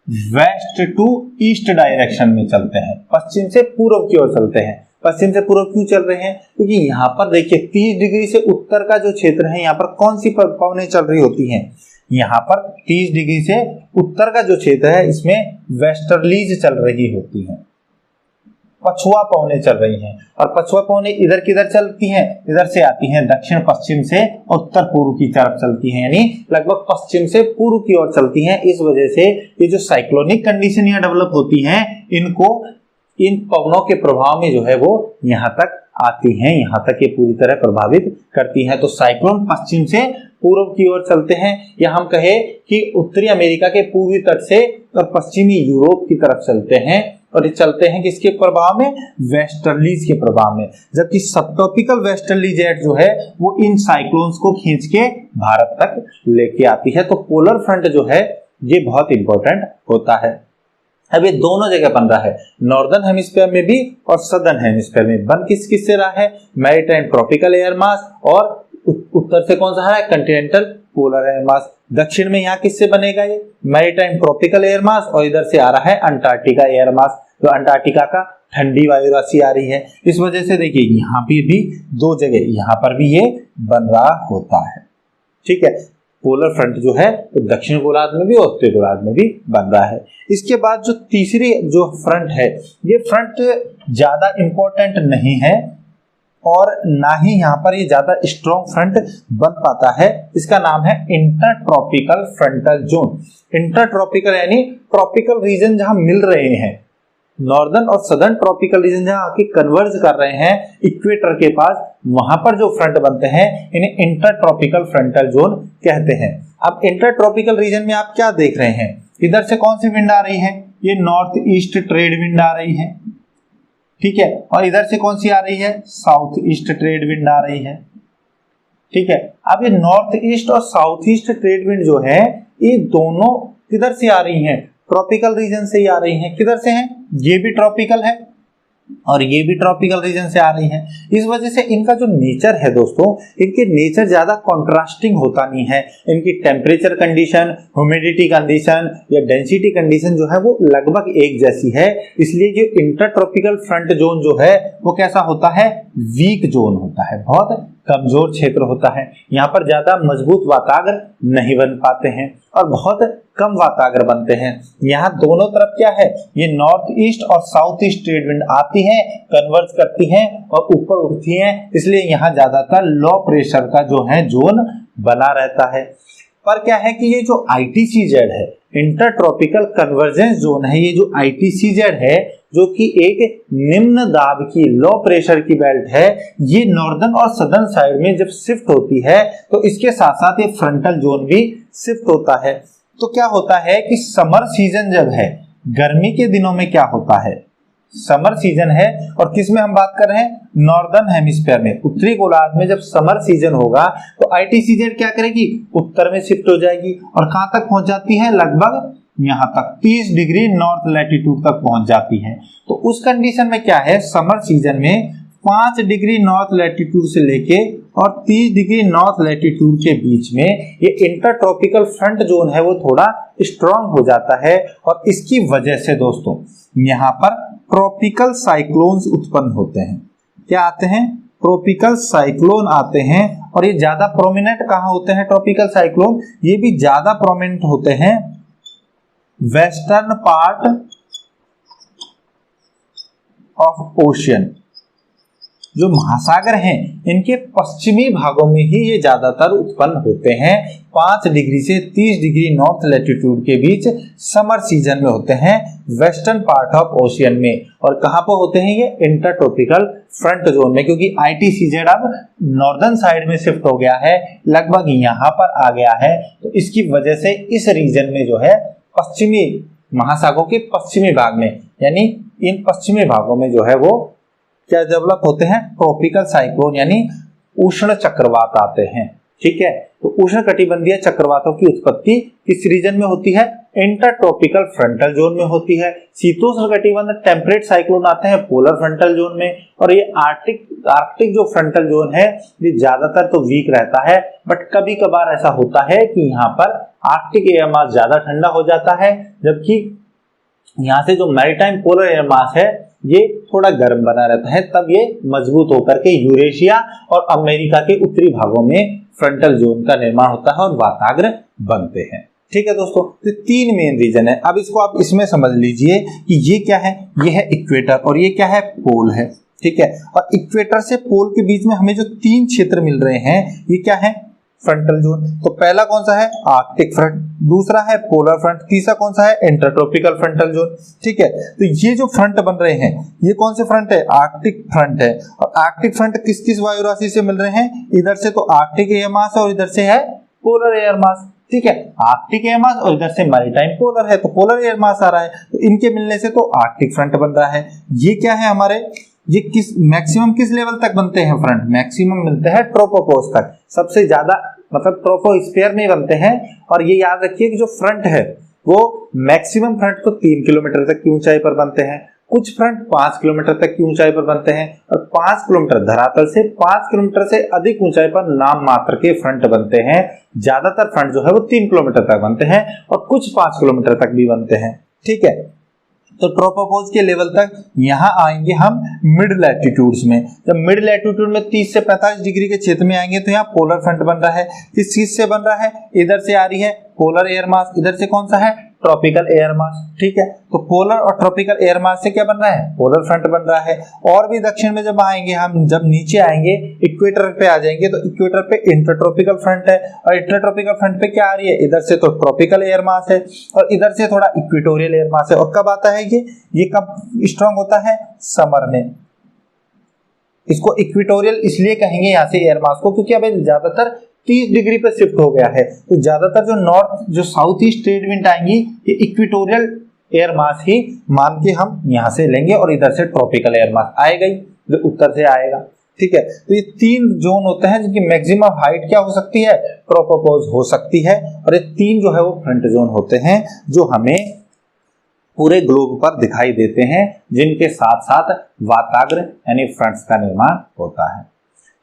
वेस्ट टू ईस्ट डायरेक्शन में चलते हैं, पश्चिम से पूर्व की ओर चलते हैं। पश्चिम से पूर्व क्यों चल रहे हैं, क्योंकि यहाँ पर देखिए 30 डिग्री से उत्तर का जो क्षेत्र है, यहाँ पर कौन सी पवनें चल रही होती हैं, यहाँ पर 30 डिग्री से उत्तर का जो क्षेत्र है इसमें वेस्टर्लीज चल रही होती हैं, पछुआ पवनें चल रही हैं। और पछुआ पवनें इधर किधर चलती हैं, इधर से आती हैं, दक्षिण पश्चिम से उत्तर पूर्व की तरफ चलती हैं, यानी लगभग पश्चिम से पूर्व की ओर चलती हैं। इस वजह से ये जो साइक्लोनिक कंडीशन यहाँ डेवलप होती हैं, इनको इन पवनों के प्रभाव में जो है वो यहाँ तक आती हैं, यहाँ तक ये पूरी तरह प्रभावित करती हैं। तो साइक्लोन पश्चिम से पूर्व की ओर चलते हैं, या हम कहे कि उत्तरी अमेरिका के पूर्वी तट से और पश्चिमी यूरोप की तरफ चलते हैं, और ये चलते हैं किसके प्रभाव में? वेस्टर्लीज के प्रभाव में। जबकि सबट्रॉपिकल वेस्टर्ली जेट जो है वो इन साइक्लोन्स को खींच के भारत तक लेके आती है। तो पोलर फ्रंट जो है ये बहुत इंपॉर्टेंट होता है। अब ये दोनों जगह बन रहा है, नॉर्दर्न हेमिस्फीयर में भी और सदर्न हेमिस्फीयर में। बन किस से रहा है? मैरीटाइम ट्रॉपिकल एयर मास, और उत्तर से कौन सा आ रहा है? Continental polar air mass. दक्षिण में यहाँ किससे बनेगा? ये मैरीटाइम ट्रॉपिकल एयर मास, और इधर से आ रहा है अंटार्कटिका एयर मास, तो अंटार्कटिका का ठंडी वायु राशि आ रही है। इस वजह से देखिए यहाँ पे भी दो जगह, यहाँ पर भी ये बन रहा होता है। ठीक है, पोलर फ्रंट जो है तो दक्षिण गोलार्ध में भी और उत्तरी गोलार्ध में भी बन रहा है। इसके बाद जो तीसरी जो फ्रंट है, ये फ्रंट ज्यादा इंपॉर्टेंट नहीं है और ना ही यहाँ पर ये ज्यादा स्ट्रॉन्ग फ्रंट बन पाता है। इसका नाम है इंटरट्रॉपिकल फ्रंटल जोन। इंटरट्रॉपिकल यानी ट्रॉपिकल रीजन जहां मिल रहे हैं, नॉर्दर्न और सदर्न ट्रॉपिकल रीजन जहां आके कन्वर्ज कर रहे हैं इक्वेटर के पास, वहां पर जो फ्रंट बनते हैं इन्हें इंटरट्रॉपिकल फ्रंटल जोन कहते हैं। अब इंटरट्रॉपिकल रीजन में आप क्या देख रहे हैं? इधर से कौन सी विंड आ रही है? ये नॉर्थ ईस्ट ट्रेड विंड आ रही है, ठीक है, और इधर से कौन सी आ रही है? साउथ ईस्ट ट्रेड विंड आ रही है, ठीक है। अब ये नॉर्थ ईस्ट और साउथ ईस्ट ट्रेड विंड जो है ये दोनों किधर से आ रही हैं? ट्रॉपिकल रीजन से ही आ रही हैं। किधर से हैं? ये भी ट्रॉपिकल है और ये भी ट्रॉपिकल रीजन से आ रही हैं। इस वजह से इनका जो नेचर है दोस्तों, इनके नेचर ज्यादा कॉन्ट्रास्टिंग होता नहीं है। इनकी टेम्परेचर कंडीशन, ह्यूमिडिटी कंडीशन या डेंसिटी कंडीशन जो है वो लगभग एक जैसी है। इसलिए जो इंटरट्रॉपिकल फ्रंट जोन जो है वो कैसा होता है? वीक जोन होता है, बहुत कमजोर क्षेत्र होता है। यहाँ पर ज्यादा मजबूत वाताग्र नहीं बन पाते हैं और बहुत कम वाताग्र बनते हैं। यहाँ दोनों तरफ क्या है? ये नॉर्थ ईस्ट और साउथ ईस्ट ट्रेड विंड आती हैं, कन्वर्ज करती हैं और ऊपर उठती हैं, इसलिए यहाँ ज्यादातर लो प्रेशर का जो है जोन बना रहता है। पर क्या है कि ये जो ITCZ है, इंटरट्रॉपिकल कन्वर्जेंस जोन है, ये जो ITCZ है जो कि एक निम्न दाब की लो प्रेशर की बेल्ट है, ये नॉर्दर्न और सदर्न साइड में जब शिफ्ट होती है तो इसके साथ साथ ये फ्रंटल जोन भी शिफ्ट होता है। तो क्या होता है कि समर सीजन जब है, गर्मी के दिनों में क्या होता है? समर सीजन है, और किस में हम बात कर रहे हैं? नॉर्दर्न हेमिस्फीयर में, उत्तरी गोलार्ध में जब समर सीजन होगा तो ITCZ क्या करेगी? उत्तर में शिफ्ट हो जाएगी और कहां तक पहुंच जाती है? लगभग यहाँ तक 30 डिग्री नॉर्थ लैटिट्यूड तक पहुंच जाती है। तो उस कंडीशन में क्या है? समर सीजन में 5 डिग्री नॉर्थ लैटिट्यूड से लेके और 30 डिग्री नॉर्थ लैटिट्यूड के बीच में ये इंटरट्रॉपिकल फ्रंट जोन है वो थोड़ा स्ट्रांग हो जाता है, और इसकी वजह से दोस्तों यहाँ पर ट्रॉपिकल साइक्लोन्स उत्पन्न होते हैं। क्या आते हैं? ट्रॉपिकल साइक्लोन आते हैं, और ये ज्यादा प्रोमिनेंट कहाँ होते हैं? ट्रॉपिकल साइक्लोन ये भी ज्यादा प्रोमिनेंट होते हैं वेस्टर्न पार्ट ऑफ ओशियन। जो महासागर हैं इनके पश्चिमी भागों में ही ये ज्यादातर उत्पन्न होते हैं। 5 डिग्री से 30 डिग्री नॉर्थ लैटिट्यूड के बीच समर सीजन में होते हैं, वेस्टर्न पार्ट ऑफ ओशियन में। और कहां पर होते हैं ये? इंटरट्रॉपिकल फ्रंट जोन में, क्योंकि ITCZ अब नॉर्दर्न साइड में शिफ्ट हो गया है, लगभग यहाँ पर आ गया है। तो इसकी वजह से इस रीजन में जो है पश्चिमी महासागरों के पश्चिमी भाग में, यानी इन पश्चिमी भागों में जो है वो क्या डेवलप होते हैं? ट्रॉपिकल साइक्लोन यानी उष्ण चक्रवात आते हैं। ठीक है, तो उष्ण कटिबंधीय चक्रवातों की उत्पत्ति किस रीजन में होती है? इंटरट्रॉपिकल फ्रंटल जोन में होती है। शीतोष्ण कटिबंध टेम्परेट साइक्लोन आते हैं पोलर फ्रंटल जोन में, और ये आर्कटिक जो फ्रंटल जोन है ये ज्यादातर तो वीक रहता है, बट कभी कभार ऐसा होता है कि यहाँ पर आर्कटिक एयर मास ज्यादा ठंडा हो जाता है, जबकि यहाँ से जो मैरीटाइम पोलर एयर मास है ये थोड़ा गर्म बना रहता है, तब ये मजबूत होकर के यूरेशिया और अमेरिका के उत्तरी भागों में फ्रंटल जोन का निर्माण होता है और वाताग्र बनते हैं। ठीक है दोस्तों, तो 3 मेन रीजन है। अब इसको आप इसमें समझ लीजिए कि ये क्या है? ये है इक्वेटर और ये क्या है? पोल है। ठीक है, और इक्वेटर से पोल के बीच में हमें जो 3 क्षेत्र मिल रहे हैं ये क्या है? Frontal zone. तो पहला कौन सा है, आर्कटिक फ्रंट, दूसरा है पोलर फ्रंट, तीसरा कौन सा है, इंटरट्रॉपिकल फ्रंटल जोन। ठीक है, तो ये जो फ्रंट बन रहे हैं ये कौन से फ्रंट है, आर्कटिक फ्रंट है। और आर्कटिक फ्रंट किस किस वायु राशि से मिल रहे हैं, इधर से तो आर्कटिक एयर मास है और इधर से है पोलर एयर मास। ठीक है, आर्कटिक एयर मास और इधर से मैरीटाइम पोलर है, तो पोलर एयर मास आ रहा है, तो इनके मिलने से तो आर्कटिक फ्रंट बन रहा है। ये क्या है हमारे, ये किस मैक्सिमम किस लेवल तक बनते हैं फ्रंट, मैक्सिमम मिलते हैं ट्रोपोपॉज तक, सबसे ज्यादा मतलब ट्रोपोस्फीयर में बनते हैं। और ये याद रखिए कि जो फ्रंट है वो मैक्सिमम फ्रंट तो 3 किलोमीटर तक की ऊंचाई पर बनते हैं, कुछ फ्रंट 5 किलोमीटर तक की ऊंचाई पर बनते हैं, और 5 किलोमीटर धरातल से 5 किलोमीटर से अधिक ऊंचाई पर नाम मात्र के फ्रंट बनते हैं। ज्यादातर फ्रंट जो है वो 3 किलोमीटर तक बनते हैं और कुछ 5 किलोमीटर तक भी बनते हैं। ठीक है, तो ट्रोपोपॉज के लेवल तक यहाँ आएंगे हम मिड लैटिट्यूड्स में। जब मिड लैटिट्यूड में 30 से 45 डिग्री के क्षेत्र में आएंगे तो यहाँ पोलर फ्रंट बन रहा है। किस चीज से बन रहा है, इधर से आ रही है पोलर एयर मास, इधर से कौन सा है, ट्रॉपिकल एयर मास। ठीक है, तो पोलर और ट्रॉपिकल एयर मास से क्या बन रहा है, पोलर फ्रंट बन रहा है। और भी दक्षिण में जब आएंगे हम, जब नीचे आएंगे इक्वेटर पे आ जाएंगे तो इक्वेटर पे इंटरट्रॉपिकल फ्रंट है, और इंटरट्रॉपिकल फ्रंट पे क्या आ रही है, इधर से तो ट्रॉपिकल एयर मास है और इधर से थोड़ा इक्वेटोरियल एयर मास है। और कब आता है ये कब स्ट्रांग होता है, समर में। इसको इक्वेटोरियल इसलिए कहेंगे यहाँ से एयर मास को, क्योंकि अब ज्यादातर 30 डिग्री पे शिफ्ट हो गया है, तो ज्यादातर जो नॉर्थ जो साउथ ईस्ट ट्रेड विंड आएंगी ये इक्वेटोरियल एयर मास ही मान के हम यहाँ से लेंगे, और इधर से ट्रॉपिकल एयर मास आएगा ही जो उत्तर से आएगा। ठीक है, तो ये 3 जोन होते हैं जिनकी मैक्सिमम हाइट क्या हो सकती है, ट्रोपोपॉज हो सकती है, और ये 3 जो है वो फ्रंट जोन होते हैं जो हमें पूरे ग्लोब पर दिखाई देते हैं, जिनके साथ साथ वाताग्र यानी फ्रंट्स का निर्माण होता है।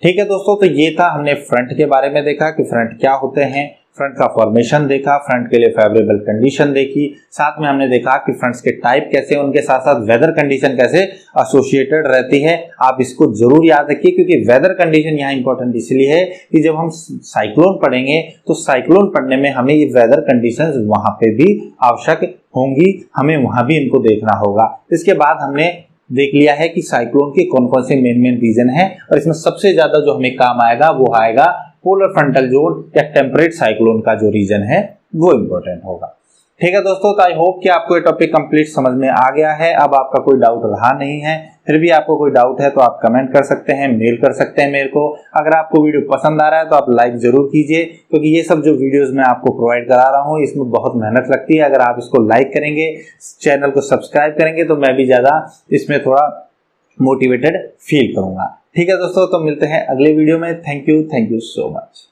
ठीक है दोस्तों, तो ये था, हमने फ्रंट के बारे में देखा कि फ्रंट क्या होते हैं, फ्रंट का फॉर्मेशन देखा, फ्रंट के लिए फेवरेबल कंडीशन देखी, साथ में हमने देखा कि फ्रंट्स के टाइप कैसे, उनके साथ साथ वेदर कंडीशन कैसे एसोसिएटेड रहती है। आप इसको जरूर याद रखिए, क्योंकि वेदर कंडीशन यहाँ इंपॉर्टेंट इसलिए है कि जब हम साइक्लोन पढ़ेंगे तो साइक्लोन पढ़ने में हमें ये वेदर कंडीशंस वहां पे भी आवश्यक होंगी, हमें वहां भी इनको देखना होगा। इसके बाद हमने देख लिया है कि साइक्लोन के कौन कौन से मेन रीजन है, और इसमें सबसे ज्यादा जो हमें काम आएगा वो आएगा पोलर फ्रंटल जोन या टेम्परेट साइक्लोन का जो रीजन है वो इंपॉर्टेंट होगा। ठीक है दोस्तों, तो आई होप कि आपको ये टॉपिक कंप्लीट समझ में आ गया है। अब आपका कोई डाउट रहा नहीं है, फिर भी आपको कोई डाउट है तो आप कमेंट कर सकते हैं, मेल कर सकते हैं मेरे को। अगर आपको वीडियो पसंद आ रहा है तो आप लाइक जरूर कीजिए, क्योंकि ये सब जो वीडियोस मैं आपको प्रोवाइड करा रहा हूँ इसमें बहुत मेहनत लगती है। अगर आप इसको लाइक करेंगे, चैनल को सब्सक्राइब करेंगे, तो मैं भी ज्यादा इसमें थोड़ा मोटिवेटेड फील करूंगा। ठीक है दोस्तों, तो मिलते हैं अगले वीडियो में। Thank you so much.